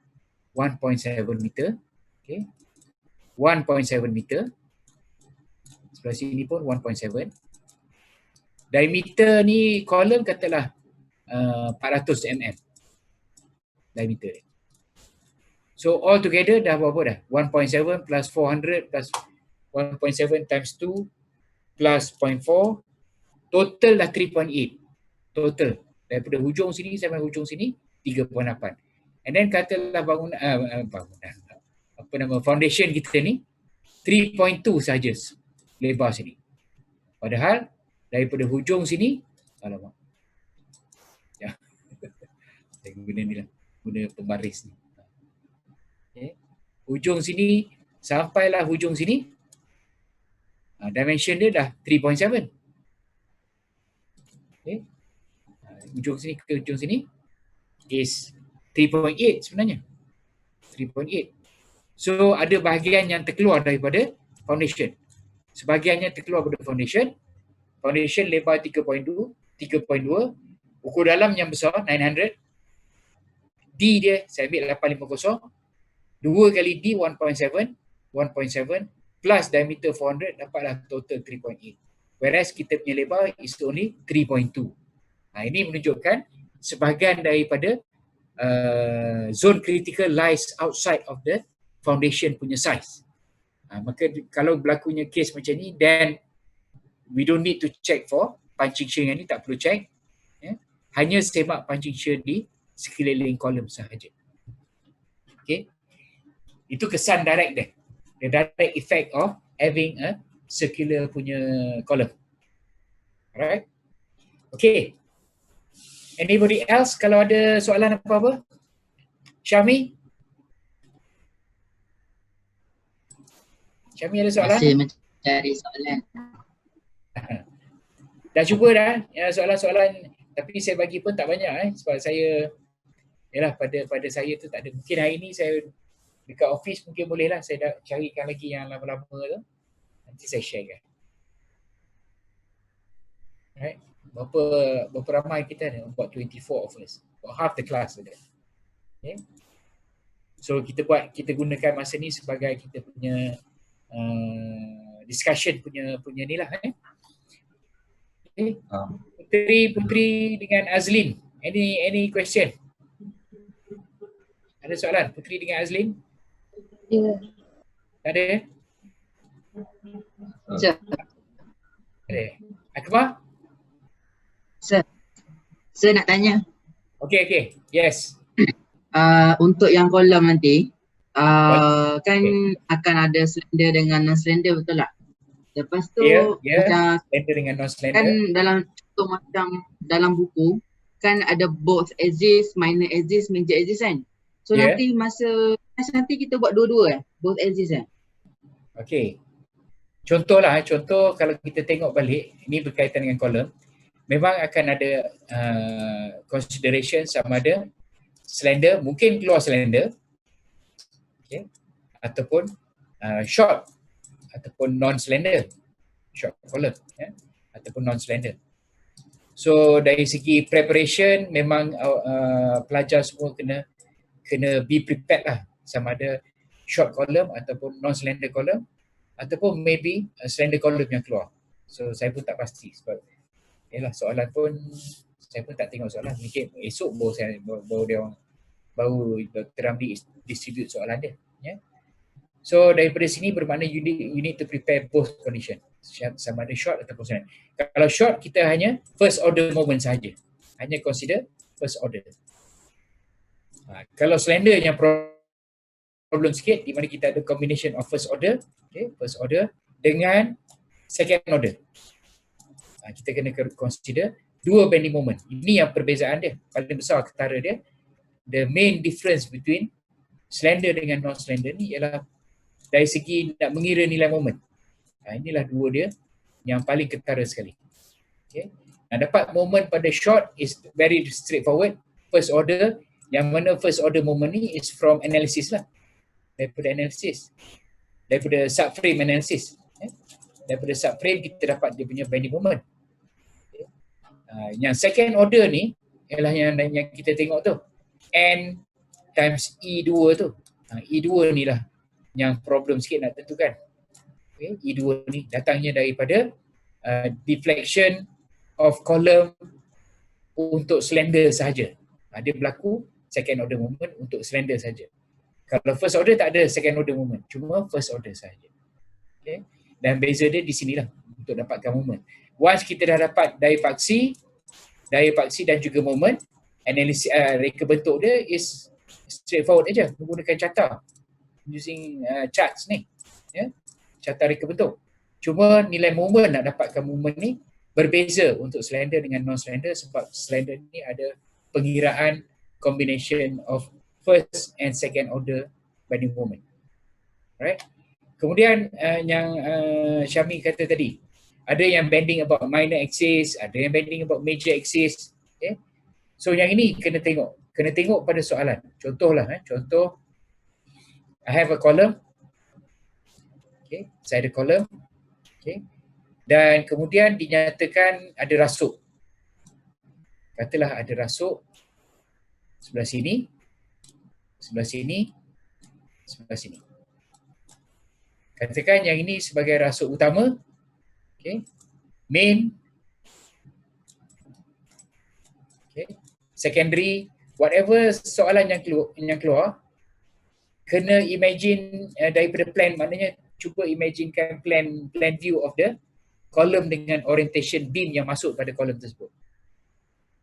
1.7 meter. Okay. 1.7 meter. Sebelah sini pun 1.7. Diameter ni kolom katalah 400 mm. Diameter dia. So all together dah berapa dah? 1.7 plus 400 plus 1.7 times 2 plus 0.4. Total dah 3.8. Total. Daripada hujung sini sampai hujung sini 3.8. And then katalah foundation kita ni 3.2 saja lebar sini. Padahal daripada hujung sini, alamak. Ya. Saya guna ni lah. Guna pembaris ni. Okay. Hujung sini sampailah hujung sini. Dimension dia dah 3.7. Okay. Hujung sini ke hujung sini is 3.8 sebenarnya. 3.8. So ada bahagian yang terkeluar daripada foundation. Sebahagiannya terkeluar daripada foundation. Foundation lebar 3.2. Ukur dalam yang besar 900. D dia saya ambil 850. 2 kali D 1.7 plus diameter 400 dapatlah total 3.8. Whereas kita punya lebar is only 3.2. Ini menunjukkan sebahagian daripada zone critical lies outside of the foundation punya size. Maka kalau berlakunya case macam ni, then we don't need to check for punching shear yang ni, tak perlu check. Ya. Hanya semak punching shear di sekeliling kolom sahaja. Okay. Itu kesan direct dia. The direct effect of having a circular punya column. Alright. Okay. Anybody else kalau ada soalan apa-apa? Syami? Syami ada soalan? Masih mencari soalan. Dah cuba dah ya, soalan-soalan, tapi saya bagi pun tak banyak sebab saya yalah pada saya tu tak ada. Mungkin hari ni saya dekat office mungkin boleh lah saya dah carikan lagi yang lama-lama tu. Nanti saya share kan. Right. Berapa ramai kita ni? About 24 of us. About half the class ada. Okay. So kita gunakan masa ni sebagai kita punya discussion punya ni lah. Okay. Putri dengan Azlin. Any question? Ada soalan? Putri dengan Azlin? Ya. Ada? Sir. Ada. Akbar? Saya nak tanya. Okay. Yes. Untuk yang kolom nanti, kan akan ada slender dengan non-slender, betul tak? Lepas tu, macam slender dengan non-slender. Kan dalam contoh macam dalam buku, kan ada both axis, minor axis, major axis kan? So nanti nanti kita buat dua-dua both axis kan? Okay. Contoh kalau kita tengok balik, ini berkaitan dengan kolom, memang akan ada consideration sama ada slender, mungkin keluar slender, okay, ataupun short ataupun non-slender, short column, ataupun non-slender. So dari segi preparation memang pelajar semua kena be prepared lah, sama ada short column ataupun non-slender column ataupun maybe slender column yang keluar. So saya pun tak pasti sebab yalah soalan pun saya pun tak tengok soalan, mungkin esok baru dia orang baru terang distribute soalan dia, ya. So daripada sini bermakna you need to prepare both condition, sama ada short ataupun slender. Kalau short kita hanya first order moment sahaja, hanya consider first order. Kalau slender yang problem sikit di mana kita ada combination of first order, okay, first order dengan second order. Kita kena consider dua bending moment. Ini yang perbezaan dia paling besar ketara dia. The main difference between slender dengan non-slender ni ialah dari segi nak mengira nilai moment. Inilah dua dia yang paling ketara sekali. Okay. Nak dapat moment pada short is very straightforward. First order, yang mana first order moment ni is from analysis lah. Daripada analisis. Daripada subframe analysis. Daripada subframe kita dapat dia punya bending moment. Yang second order ni ialah yang kita tengok tu, N times E2 tu. E2 ni lah yang problem sikit nak tentukan. Okay. E2 ni datangnya daripada deflection of column untuk slender sahaja. Dia berlaku second order moment untuk slender sahaja. Kalau first order tak ada second order moment, cuma first order sahaja. Okay. Dan beza dia di sinilah untuk dapatkan moment. Once kita dah dapat daya paksi dan juga moment, analisis reka bentuk dia is straightforward aja, menggunakan carta using charts ni, ya, carta reka bentuk. Cuma nilai moment, nak dapatkan moment ni berbeza untuk slender dengan non-slender sebab slender ni ada pengiraan combination of first and second order bending moment. Right? Kemudian yang Syami kata tadi, ada yang bending about minor axis, ada yang bending about major axis. Okay? So yang ini kena tengok pada soalan. Contohlah, contoh I have a column. Okay, saya ada column. Okay. Dan kemudian dinyatakan ada rasuk. Katalah ada rasuk sebelah sini, sebelah sini, sebelah sini. Katakan yang ini sebagai rasuk utama. Okay. Main. Okay. Secondary, whatever soalan yang keluar, kena imagine daripada plan, maknanya cuba imaginekan plan view of the column dengan orientation beam yang masuk pada column tersebut.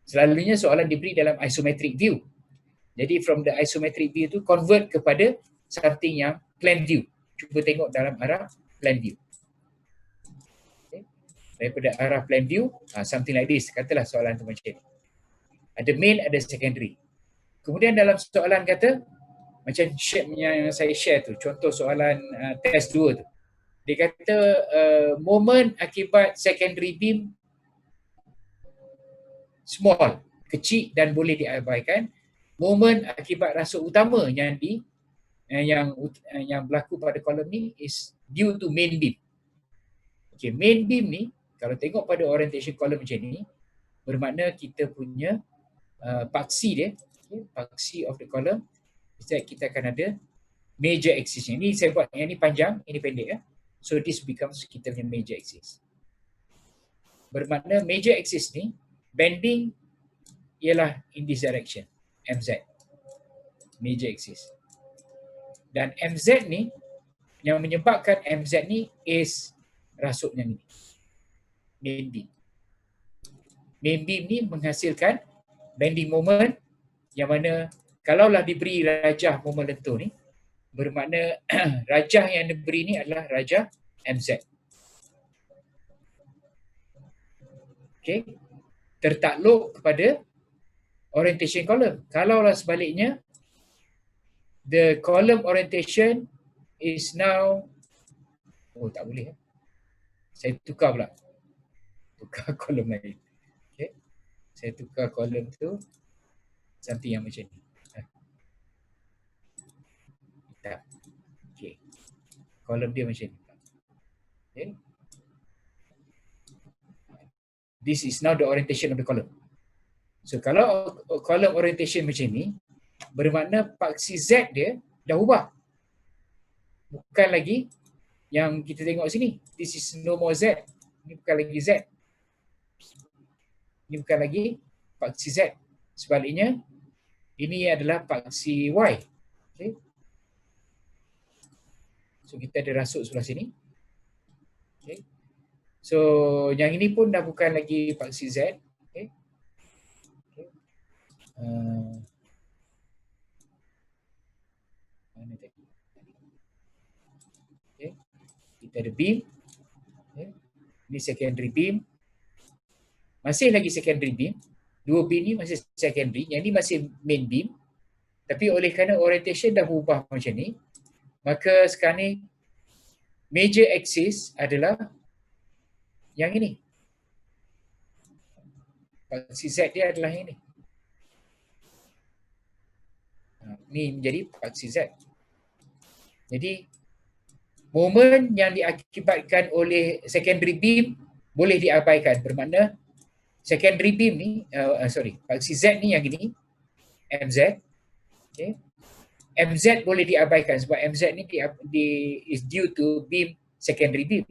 Selalunya soalan diberi dalam isometric view. Jadi from the isometric view tu convert kepada something yang plan view. Cuba tengok dalam arah plan view. Okay. Daripada arah plan view, something like this. Katalah soalan tu macam ni. Ada main, ada secondary. Kemudian dalam soalan kata, macam yang saya share tu, contoh soalan test 2 tu. Dia kata moment akibat secondary beam small, kecil dan boleh diabaikan. Moment akibat rasuk utama yang berlaku pada kolom ni is due to main beam. Okay, main beam ni kalau tengok pada orientation column macam ni, bermakna kita punya paksi dia, okay, paksi of the column, kita akan ada major axis. Ini saya buat yang ni panjang, ini pendek ya. So this becomes kita punya major axis. Bermakna major axis ni bending ialah in this direction, MZ. Major axis. Dan MZ ni yang menyebabkan MZ ni is rasuknya ni. Main beam. Main beam ni menghasilkan bending moment yang mana kalaulah diberi rajah moment lentur ni, bermakna rajah yang diberi ni adalah rajah MZ. Okay. Tertakluk kepada orientation column. Kalaulah sebaliknya, the column orientation is now, tak boleh. Saya tukar pula. Tukar kolom lain. Okay. Saya tukar kolom tu something yang macam ni. Kolom dia macam ni. Okay. This is now the orientation of the column. So kalau column orientation macam ni, bermakna paksi Z dia dah ubah. Bukan lagi yang kita tengok sini. This is no more Z. Ini bukan lagi Z. Ini bukan lagi paksi Z. Sebaliknya, ini adalah paksi Y. Okay. So kita ada rasuk sebelah sini. Okay. So yang ini pun dah bukan lagi paksi Z. Okay. Okay. Mana tadi? Okay. Kita ada beam. Okay. Ini secondary beam. Masih lagi secondary beam. Dua beam ni masih secondary. Yang ni masih main beam. Tapi oleh kerana orientation dah berubah macam ni, maka sekarang ni major axis adalah yang ini. Paksi Z dia adalah yang ini. Ni menjadi paksi Z. Jadi moment yang diakibatkan oleh secondary beam boleh diabaikan. Bermakna secondary beam ni, paksi Z ni yang ini, MZ. Okay. MZ boleh diabaikan sebab MZ ni is due to beam secondary beam.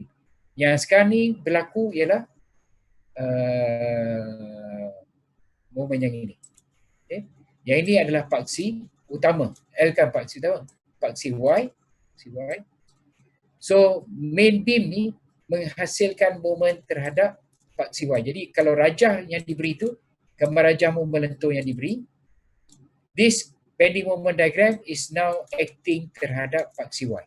Yang sekarang ni berlaku ialah moment yang ini. Okay. Yang ini adalah paksi utama. Bukan paksi utama, paksi Y. So main beam ni menghasilkan moment terhadap paksi Y. Jadi kalau rajah yang diberi tu, gambar rajah moment lentur yang diberi, this bending moment diagram is now acting terhadap paksi Y.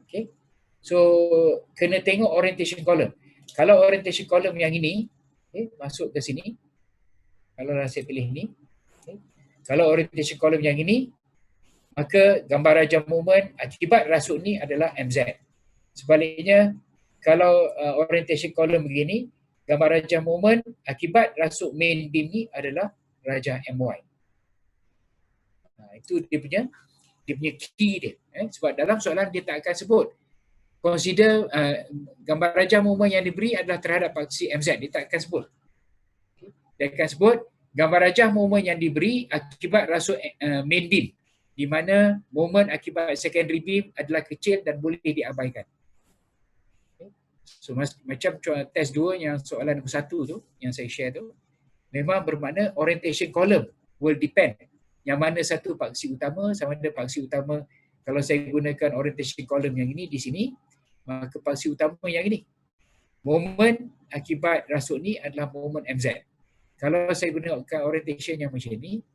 Okay. So kena tengok orientation column. Kalau orientation column yang ini, okay, masuk ke sini. Kalau saya pilih ini. Okay. Kalau orientation column yang ini, maka gambar rajah moment akibat rasuk ni adalah MZ. Sebaliknya, kalau orientation column begini, gambar rajah moment akibat rasuk main beam ni adalah rajah MY. Itu dia punya key dia. Sebab dalam soalan dia tak akan sebut. Consider gambar rajah moment yang diberi adalah terhadap paksi MZ. Dia tak akan sebut. Dia akan sebut gambar rajah moment yang diberi akibat rasuk main beam. Di mana moment akibat secondary beam adalah kecil dan boleh diabaikan. So macam test 2 yang soalan nombor 1 tu, yang saya share tu, memang bermakna orientation column will depend. Yang mana satu paksi utama, sama ada paksi utama, kalau saya gunakan orientation column yang ini di sini, maka paksi utama yang ini. Moment akibat rasuk ni adalah moment MZ. Kalau saya gunakan orientation yang macam ni,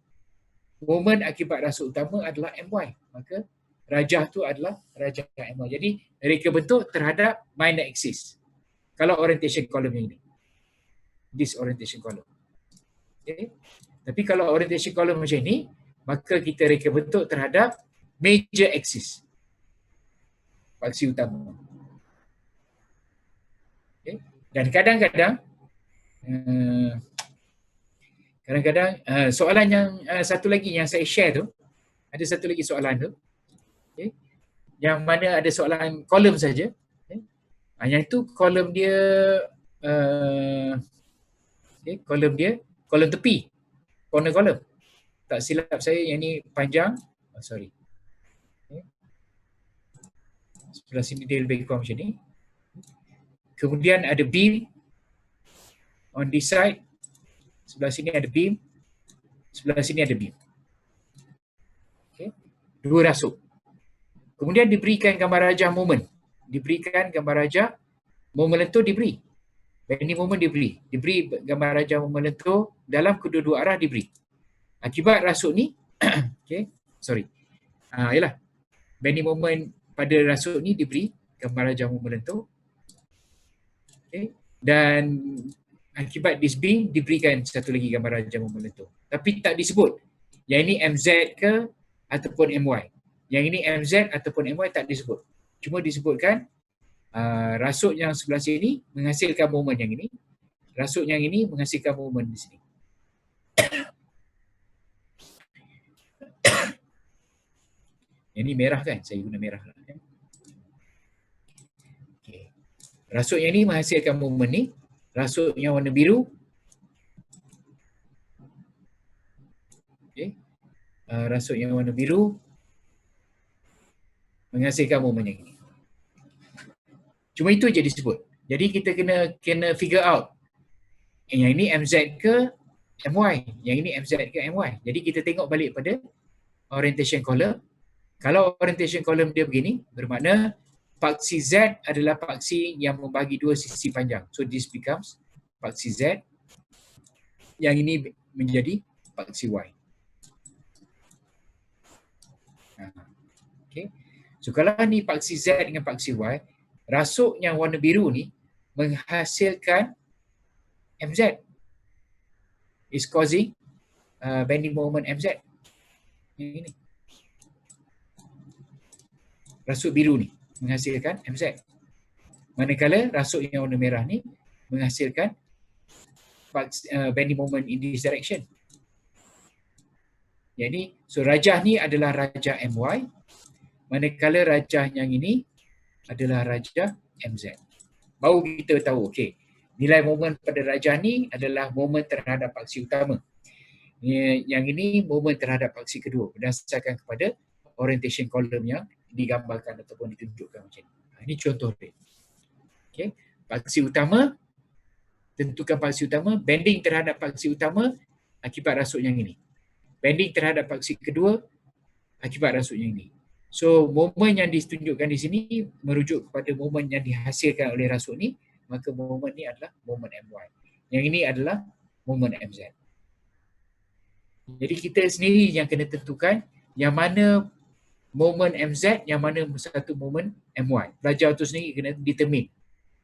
moment akibat rasuk utama adalah MY. Maka rajah tu adalah rajah MY. Jadi reka bentuk terhadap minor axis. Kalau orientation column yang ini. This orientation column. Okay. Tapi kalau orientation column macam ni, maka kita reka bentuk terhadap major axis. Paksi utama. Okay. Dan kadang-kadang soalan yang satu lagi yang saya share tu, ada satu lagi soalan tu, okay, yang mana ada soalan kolom saja. Okay. Yang itu kolom dia kolom tepi, corner column. Tak silap saya yang ni panjang. Sorry. Okay. Sebelah sini dia lebih kurang macam ni. Kemudian ada beam on this side. Sebelah sini ada beam. Sebelah sini ada beam. Okay. Dua rasuk. Kemudian diberikan gambar rajah moment. Diberikan gambar rajah moment lentur diberi. Bending moment diberi. Diberi gambar rajah moment lentur dalam kedua-dua arah diberi. Akibat rasuk ni, okay, sorry. Yalah. Bending moment pada rasuk ni diberi gambar rajah moment lentur. Okay. Dan akibat this beam diberikan satu lagi gambar rajah moment lentur. Tapi tak disebut. Yang ini MZ ke ataupun MY. Yang ini MZ ataupun MY tak disebut. Cuma disebutkan rasuk yang sebelah sini menghasilkan moment yang ini. Rasuk yang ini menghasilkan moment di sini. Yang ni merah kan, saya guna merah lah. Okay. Rasuk yang ni menghasilkan moment ni. Rasuk yang warna biru. Okay. Rasuk yang warna biru menghasilkan moment yang ini. Cuma itu je disebut. Jadi kita kena figure out yang ini MZ ke MY, yang ini MZ ke MY. Jadi kita tengok balik pada orientation column. Kalau orientation column dia begini, bermakna paksi Z adalah paksi yang membagi dua sisi panjang. So this becomes paksi Z. Yang ini menjadi paksi Y. Okay. So kalau ni paksi Z dengan paksi Y, rasuk yang warna biru ni menghasilkan MZ. Is causing bending moment MZ. Ini. Rasuk biru ni menghasilkan MZ. Manakala rasuk yang warna merah ni menghasilkan bending moment in this direction. Jadi, so rajah ni adalah rajah MY. Manakala rajah yang ini adalah rajah MZ. Baru kita tahu, okey, nilai moment pada rajah ni adalah moment terhadap paksi utama. Yang ini moment terhadap paksi kedua berdasarkan kepada orientation column yang digambarkan ataupun ditunjukkan macam ni. Ini contoh dia. Okey, paksi utama, tentukan paksi utama, bending terhadap paksi utama akibat rasuk yang ini. Bending terhadap paksi kedua akibat rasuk yang ini. So, moment yang ditunjukkan di sini merujuk kepada moment yang dihasilkan oleh rasuk ni, maka moment ni adalah moment MY. Yang ini adalah moment MZ. Jadi kita sendiri yang kena tentukan yang mana moment MZ, yang mana satu moment MY. Pelajar tu sendiri kena determine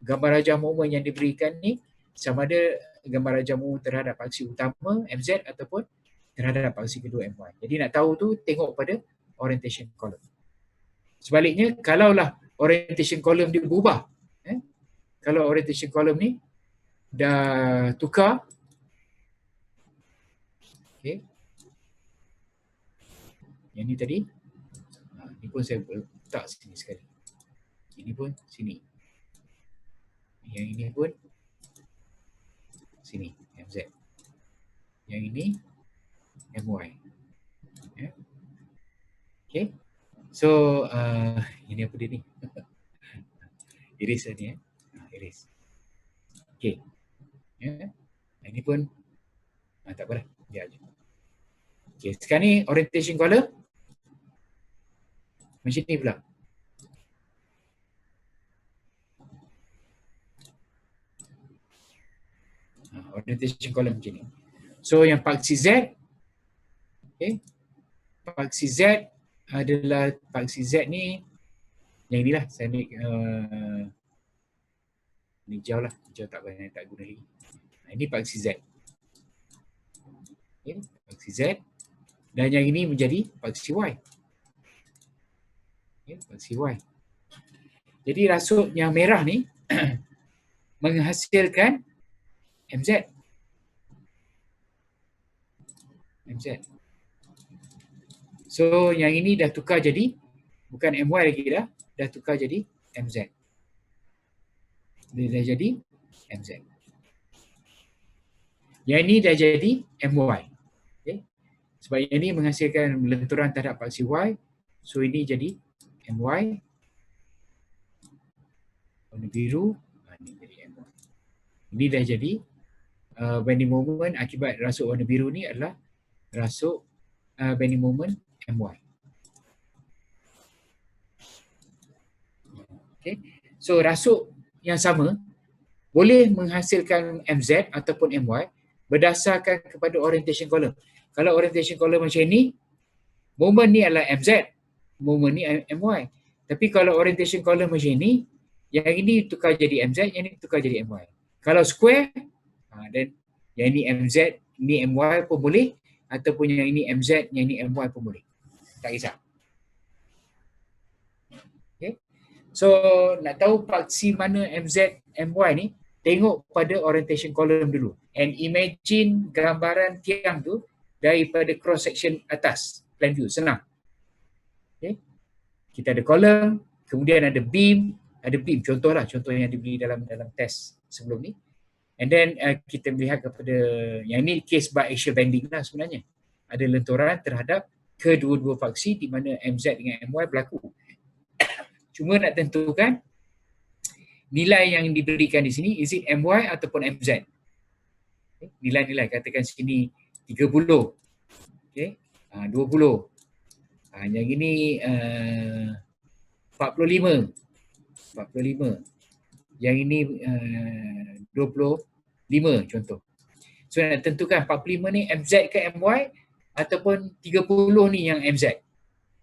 gambar rajah moment yang diberikan ni sama ada gambar rajah moment terhadap paksi utama MZ ataupun terhadap paksi kedua MY. Jadi nak tahu tu tengok pada orientation column. Sebaliknya, kalaulah orientation column dia berubah, kalau orientation column ni dah tukar, okay. Yang ni tadi, ni pun saya letak sini sekali. Ini pun sini. Yang ini pun sini, MZ. Yang ini MY. Okay. So, ini apa dia ni? Iris lah ni. Iris. Okay. Ini pun tak apalah. Biar je. Okay. Sekarang ni orientation column. Macam ni pula. Orientation column macam ni. So, yang paksi Z. Okay. Paksi Z adalah paksi Z ni yang inilah saya ni hijau lah, hijau tak guna lagi. Ini paksi Z. Okay, paksi Z dan yang ini menjadi paksi Y. Okay, paksi Y. Jadi rasuk yang merah ni menghasilkan MZ. MZ. So yang ini dah tukar jadi bukan MY lagi dah tukar jadi MZ. Dia dah jadi MZ. Yang ini dah jadi MY. Okay. Sebab yang ini menghasilkan lenturan terhadap paksi Y. So ini jadi MY. Warna biru. Ini jadi MY. Ini dah jadi bending moment akibat rasuk warna biru ni adalah rasuk bending moment MY. Okay. So rasuk yang sama boleh menghasilkan MZ ataupun MY berdasarkan kepada orientation column. Kalau orientation column macam ni, moment ni adalah MZ, moment ni MY. Tapi kalau orientation column macam ni, yang ini tukar jadi MZ, yang ini tukar jadi MY. Kalau square, dan yang ini MZ, ini MY pun boleh, ataupun yang ini MZ, yang ini MY pun boleh. Tak kisah. Okay. So nak tahu paksi mana MZ, MY ni, tengok pada orientation column dulu. And imagine gambaran tiang tu daripada cross section atas, plan view, senang. Okay. kita ada column, kemudian ada beam contohlah, contoh yang diberi dalam test sebelum ni. And then kita melihat kepada yang ni case biaxial bending lah sebenarnya. Ada lenturan terhadap kedua-dua faksi di mana MZ dengan MY berlaku. Cuma nak tentukan nilai yang diberikan di sini, is it MY ataupun MZ. Nilai-nilai, katakan sini 30, okay, 20, yang ini 45, yang ini 25 contoh. So nak tentukan 45 ni MZ ke MY ataupun 30 ni yang MZ.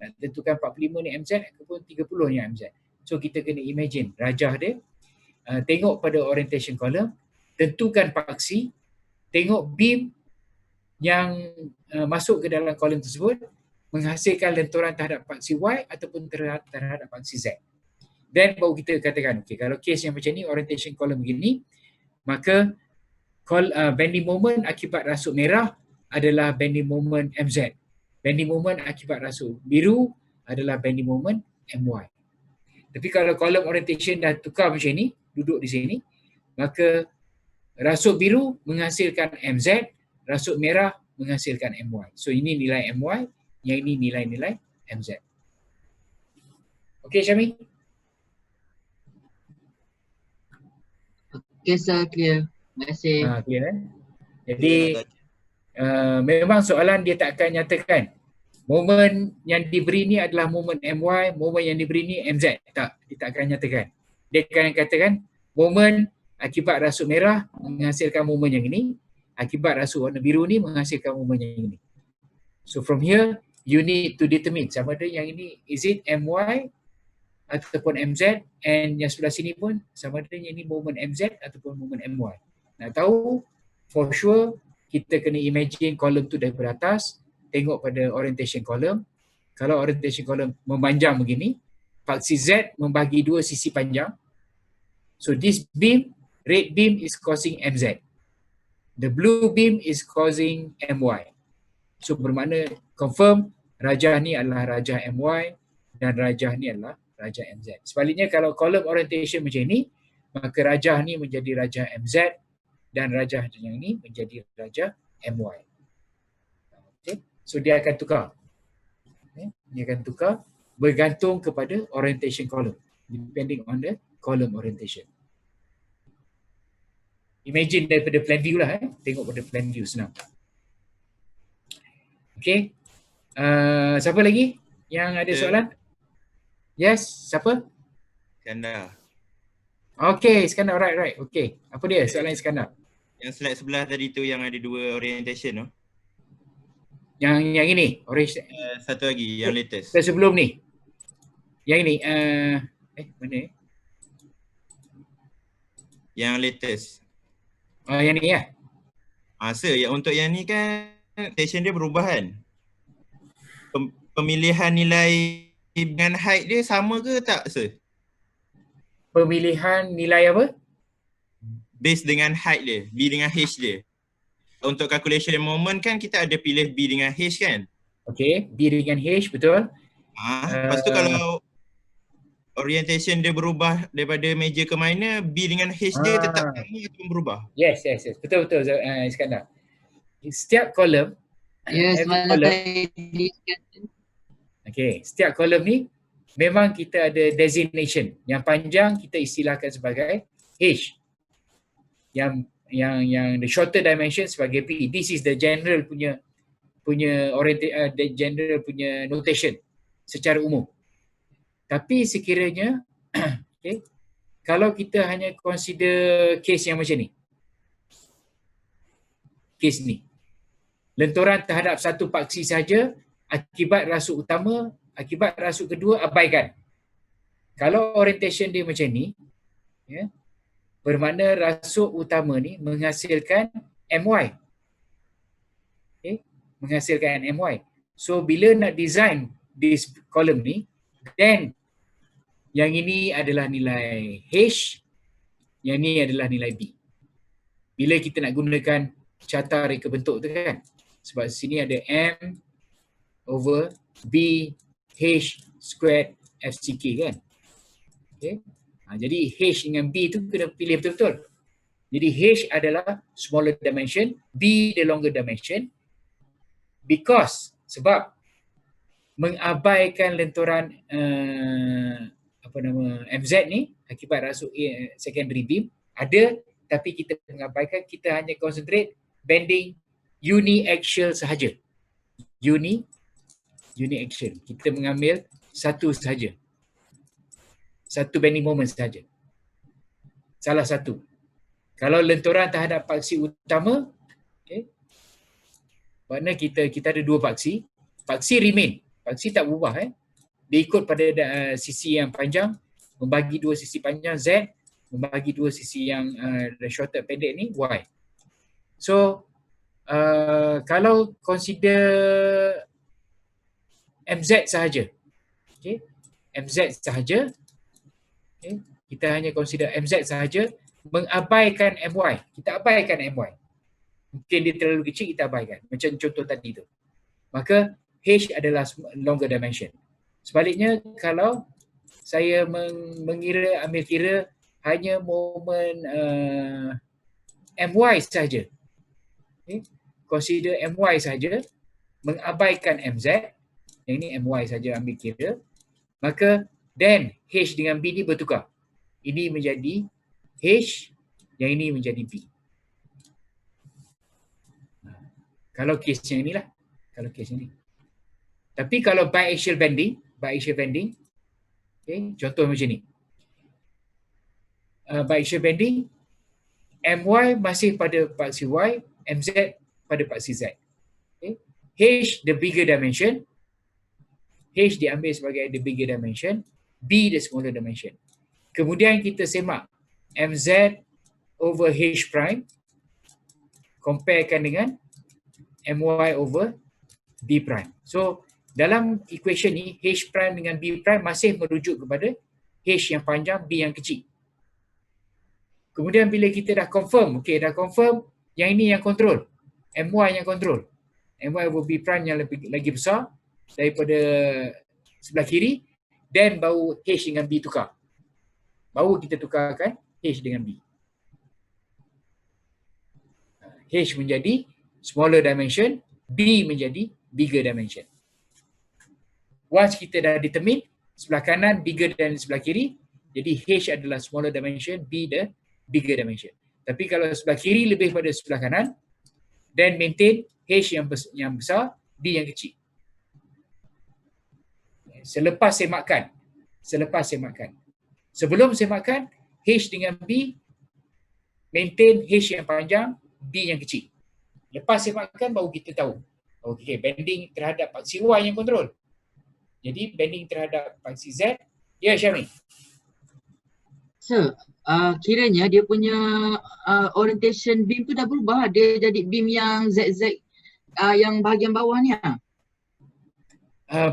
Nak tentukan 45 ni MZ ataupun 30 ni yang MZ. So kita kena imagine rajah dia, tengok pada orientation column, tentukan paksi, tengok beam yang masuk ke dalam kolom tersebut menghasilkan lenturan terhadap paksi Y ataupun terhadap paksi Z. Then baru kita katakan, okay, kalau case yang macam ni, orientation column begini, maka bending moment akibat rasuk merah adalah bending moment MZ. Bending moment akibat rasuk biru adalah bending moment MY. Tapi kalau column orientation dah tukar macam ni, duduk di sini, maka rasuk biru menghasilkan MZ, rasuk merah menghasilkan MY. So ini nilai MY, yang ini nilai-nilai MZ. Okey Syami? Okay sir, clear. Terima kasih. Clear Jadi memang soalan dia tak akan nyatakan momen yang diberi ni adalah momen MY, momen yang diberi ni MZ. Tak, dia tak akan nyatakan. Dia akan katakan momen akibat rasuk merah menghasilkan momen yang ini, akibat rasuk warna biru ni menghasilkan momen yang ini. So from here you need to determine sama ada yang ini is it MY ataupun MZ, and yang sebelah sini pun sama ada yang ini momen MZ ataupun momen MY. Nak tahu for sure kita kena imagine kolom tu daripada atas, tengok pada orientation column. Kalau orientation column memanjang begini, faksi Z membagi dua sisi panjang. So this beam, red beam is causing MZ. The blue beam is causing MY. So bermakna confirm rajah ni adalah rajah MY dan rajah ni adalah rajah MZ. Sebaliknya kalau column orientation macam ni, maka rajah ni menjadi rajah MZ dan rajah yang ni menjadi rajah MY. Okay. So dia akan tukar. Okay. Dia akan tukar bergantung kepada orientation column, depending on the column orientation. Imagine daripada plan view lah, tengok pada plan view senang. Okay. Siapa lagi yang ada soalan? Yes, siapa? Iskandar. Okay, Iskandar, right. Okay, apa dia soalan Iskandar? Yang slide sebelah tadi tu yang ada dua orientation tu. Yang ini, Satu lagi, yang latest. Sebelum ni. Yang ini, mana eh? Yang latest. Yang ni ya? Sir, untuk yang ni kan station dia berubah kan? Pemilihan nilai dengan height dia sama ke tak sir? Pemilihan nilai apa? Base dengan height dia, B dengan H dia. Untuk calculation moment kan kita ada pilih B dengan H kan? Okay, B dengan H, betul. Lepas tu kalau orientation dia berubah daripada major ke minor, B dengan H dia tetap sama ataupun berubah? Yes. Betul Iskandar. Setiap kolom, Yes, okay, setiap kolom ni memang kita ada designation. Yang panjang kita istilahkan sebagai H. Yang the shorter dimension sebagai P. This is the general punya general punya notation secara umum. Tapi sekiranya okay, kalau kita hanya consider case yang macam ni. Case ni. Lenturan terhadap satu paksi saja, akibat rasuk utama, akibat rasuk kedua abaikan. Kalau orientation dia macam ni, ya, bermakna rasuk utama ni menghasilkan MY. Okay, menghasilkan MY. So bila nak design this column ni, then yang ini adalah nilai H, yang ni adalah nilai B. Bila kita nak gunakan carta reka bentuk tu kan. Sebab sini ada M over B H squared FCK kan. Okay. Jadi H dengan B tu kena pilih betul-betul. Jadi H adalah smaller dimension, B the longer dimension, because sebab mengabaikan lenturan MZ ni akibat rasuk secondary beam ada, tapi kita mengabaikan, kita hanya concentrate bending uniaxial sahaja. Uniaxial. Kita mengambil satu sahaja. Satu bending moment sahaja. Salah satu. Kalau lenturan terhadap paksi utama, okay, makna kita ada dua paksi. Paksi remain. Paksi tak berubah. Dia ikut pada sisi yang panjang, membagi dua sisi panjang Z, membagi dua sisi yang shorter pendek ni Y. So, kalau consider MZ sahaja, okay, MZ sahaja, okay, kita hanya consider MZ sahaja, mengabaikan MY. Kita abaikan MY. Mungkin dia terlalu kecil, kita abaikan. Macam contoh tadi tu. Maka H adalah longer dimension. Sebaliknya, kalau saya ambil kira hanya momen MY sahaja, okay, consider MY sahaja, mengabaikan MZ, yang ini MY sahaja ambil kira, maka then H dengan B ni bertukar. Ini menjadi H, yang ini menjadi B. Kalau kes yang inilah. Kalau kes ini. Tapi kalau biaxial bending, okay, contoh macam ni. Biaxial bending, MY masih pada paksi Y, MZ pada paksi Z. Okay. H the bigger dimension, H diambil sebagai the bigger dimension, B the smaller dimension. Kemudian kita semak MZ over H prime, comparekan dengan MY over B prime. So, dalam equation ni, H prime dengan B prime masih merujuk kepada H yang panjang, B yang kecil. Kemudian bila kita dah confirm, dah confirm yang ini yang kontrol, MY yang kontrol. MY over B prime yang lagi besar daripada sebelah kiri, then baru H dengan B tukar. Baru kita tukarkan H dengan B. H menjadi smaller dimension, B menjadi bigger dimension. Once kita dah determine sebelah kanan bigger dan sebelah kiri, jadi H adalah smaller dimension, B the bigger dimension. Tapi kalau sebelah kiri lebih pada sebelah kanan, then maintain H yang besar, B yang kecil. Selepas semakan. Sebelum semakan, H dengan B maintain H yang panjang, B yang kecil. Lepas semakan baru kita tahu. Okay, bending terhadap paksi Y yang kontrol. Jadi bending terhadap paksi Z. Ya, Syamil. Sir, kiranya dia punya orientation beam tu dah berubah. Dia jadi beam yang ZZ yang bahagian bawah ni.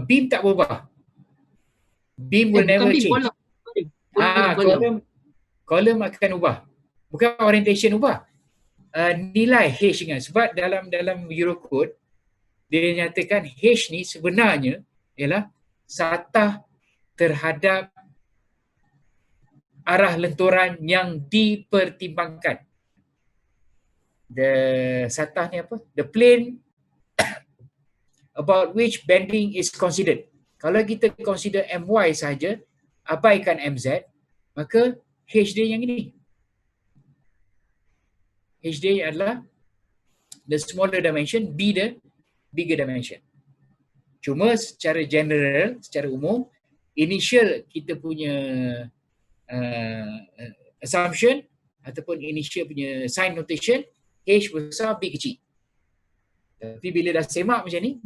Beam tak berubah. Beam will never change. Column akan ubah. Bukan orientation ubah. Nilai H dengan, sebab dalam Eurocode dia nyatakan H ni sebenarnya ialah satah terhadap arah lenturan yang dipertimbangkan. Satah ni apa? The plane about which bending is considered. Kalau kita consider MY saja, abaikan MZ, maka H dia yang ini. H dia adalah the smaller dimension, B the bigger dimension. Cuma secara general, secara umum, initial kita punya assumption ataupun initial punya sign notation, H besar, B kecil. Tapi bila dah semak macam ni,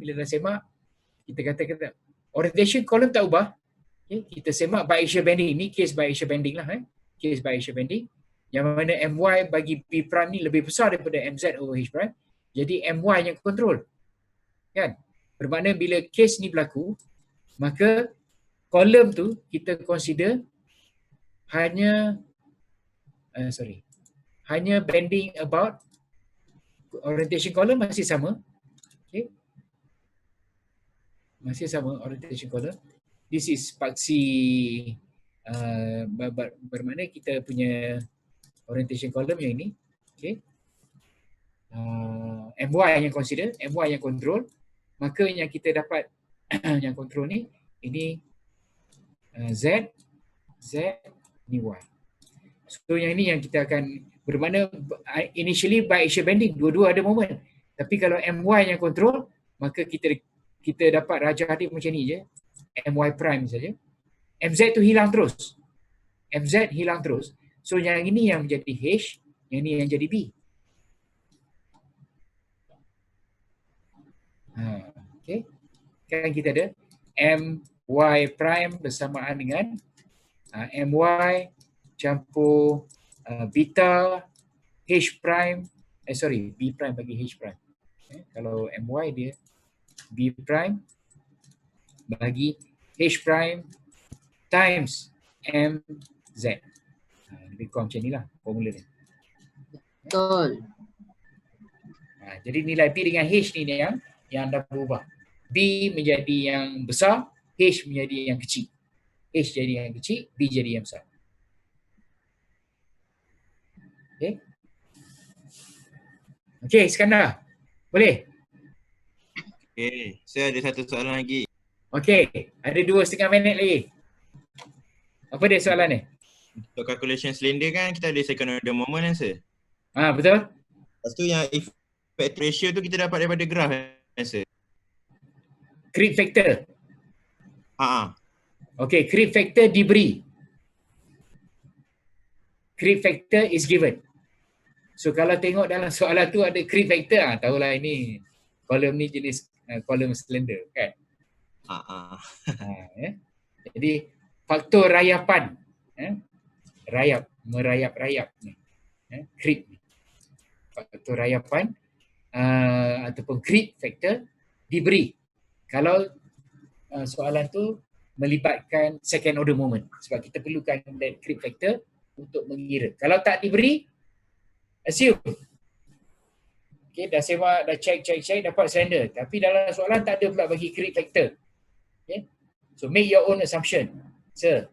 kita kata orientation column tak ubah. Okay, kita semak biaxial bending. Ni case biaxial bending lah. Case biaxial bending. Yang mana MY bagi B prime ni lebih besar daripada MZ over H prime. Jadi MY yang kontrol. Kan? Bermakna bila case ni berlaku, maka kolom tu kita consider hanya bending about, orientation column masih sama. Okay. Masih sama orientation column. this is paksi bermakna kita punya orientation column yang ini. Okay. MY yang consider, MY yang control, maka yang kita dapat yang control ni, ini Z, ni Y. So yang ini yang kita akan bermakna initially biaxial bending, dua-dua ada moment. Tapi kalau MY yang control, maka kita dapat rajah dia macam ni je, MY prime saja. MZ tu hilang terus. MZ hilang terus. So yang ini yang menjadi H, yang ini yang jadi B. Okay. Kan kita ada MY prime bersamaan dengan MY campur beta H prime, B prime bagi H prime. Kalau MY dia B prime bagi H prime times MZ. Lebih kurang macam ni lah formula ni. Betul. Jadi nilai B dengan H ni yang dah berubah. B menjadi yang besar, H menjadi yang kecil. H jadi yang kecil, B jadi yang besar. Okay. Okay, Iskandar. Boleh? Okay, saya ada satu soalan lagi. Okay, ada 2.5 minit lagi. Apa dia soalan ni? Untuk calculation cylinder kan kita ada second order moment kan sir? Betul? Lepas tu yang effect ratio tu kita dapat daripada graph kan sir? Creep factor. Haa. Okay, creep factor diberi. Creep factor is given. So kalau tengok dalam soalan tu ada creep factor, tahulah ini kolom ni jenis kolom cylinder kan? Ya. Jadi faktor rayapan, merayap ni, creep ni. Faktor rayapan ataupun creep factor diberi kalau soalan tu melibatkan second order moment, sebab kita perlukan that creep factor untuk mengira. Kalau tak diberi, assume. Okay, dah sewa, dah check dapat cylinder, tapi dalam soalan tak ada pula bagi creep factor. Okay, so make your own assumption. Sir,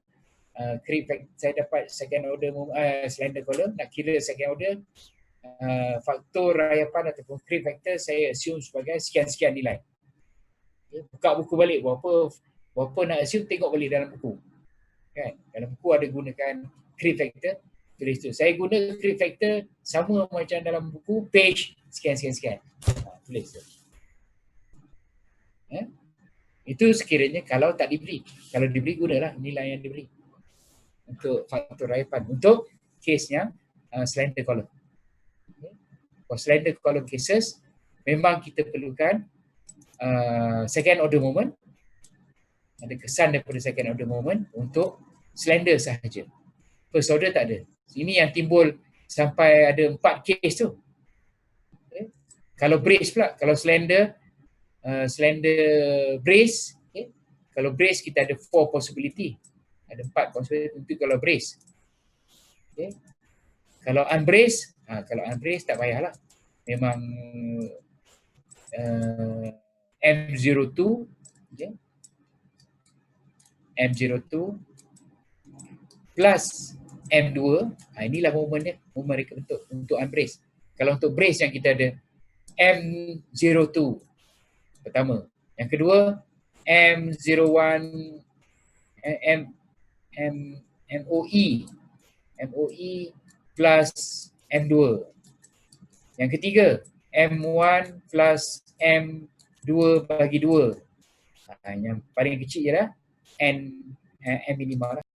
creep factor, saya dapat second order cylinder column, nak kira second order, faktor rayapan ataupun creep factor saya assume sebagai sekian-sekian nilai. Okay, buka buku balik, berapa nak assume, tengok balik dalam buku. Kan? Dalam buku ada gunakan creep factor, tulis tu. Saya guna creep factor sama macam dalam buku, page sekian. Tulis tu. Itu sekiranya kalau tak diberi. Kalau diberi, gunalah nilai yang diberi untuk faktor rayapan. Untuk case yang slender column. For slender column cases, memang kita perlukan second order moment. Ada kesan daripada second order moment untuk slender sahaja. First order tak ada. Ini yang timbul sampai ada 4 case tu. Okay. Kalau brace pula, kalau slender brace, okay. Kalau brace kita ada 4 possibility. Ada 4 possibility untuk kalau brace. Okay. Kalau unbrace, tak payahlah. Memang M02, okay. M02 plus M2, inilah moment dia, moment mereka untuk unbrace. Kalau untuk brace yang kita ada M02 pertama. Yang kedua M01 MOE plus M2. Yang ketiga M1 plus M2 bagi 2. Yang paling kecil je lah M minimal lah.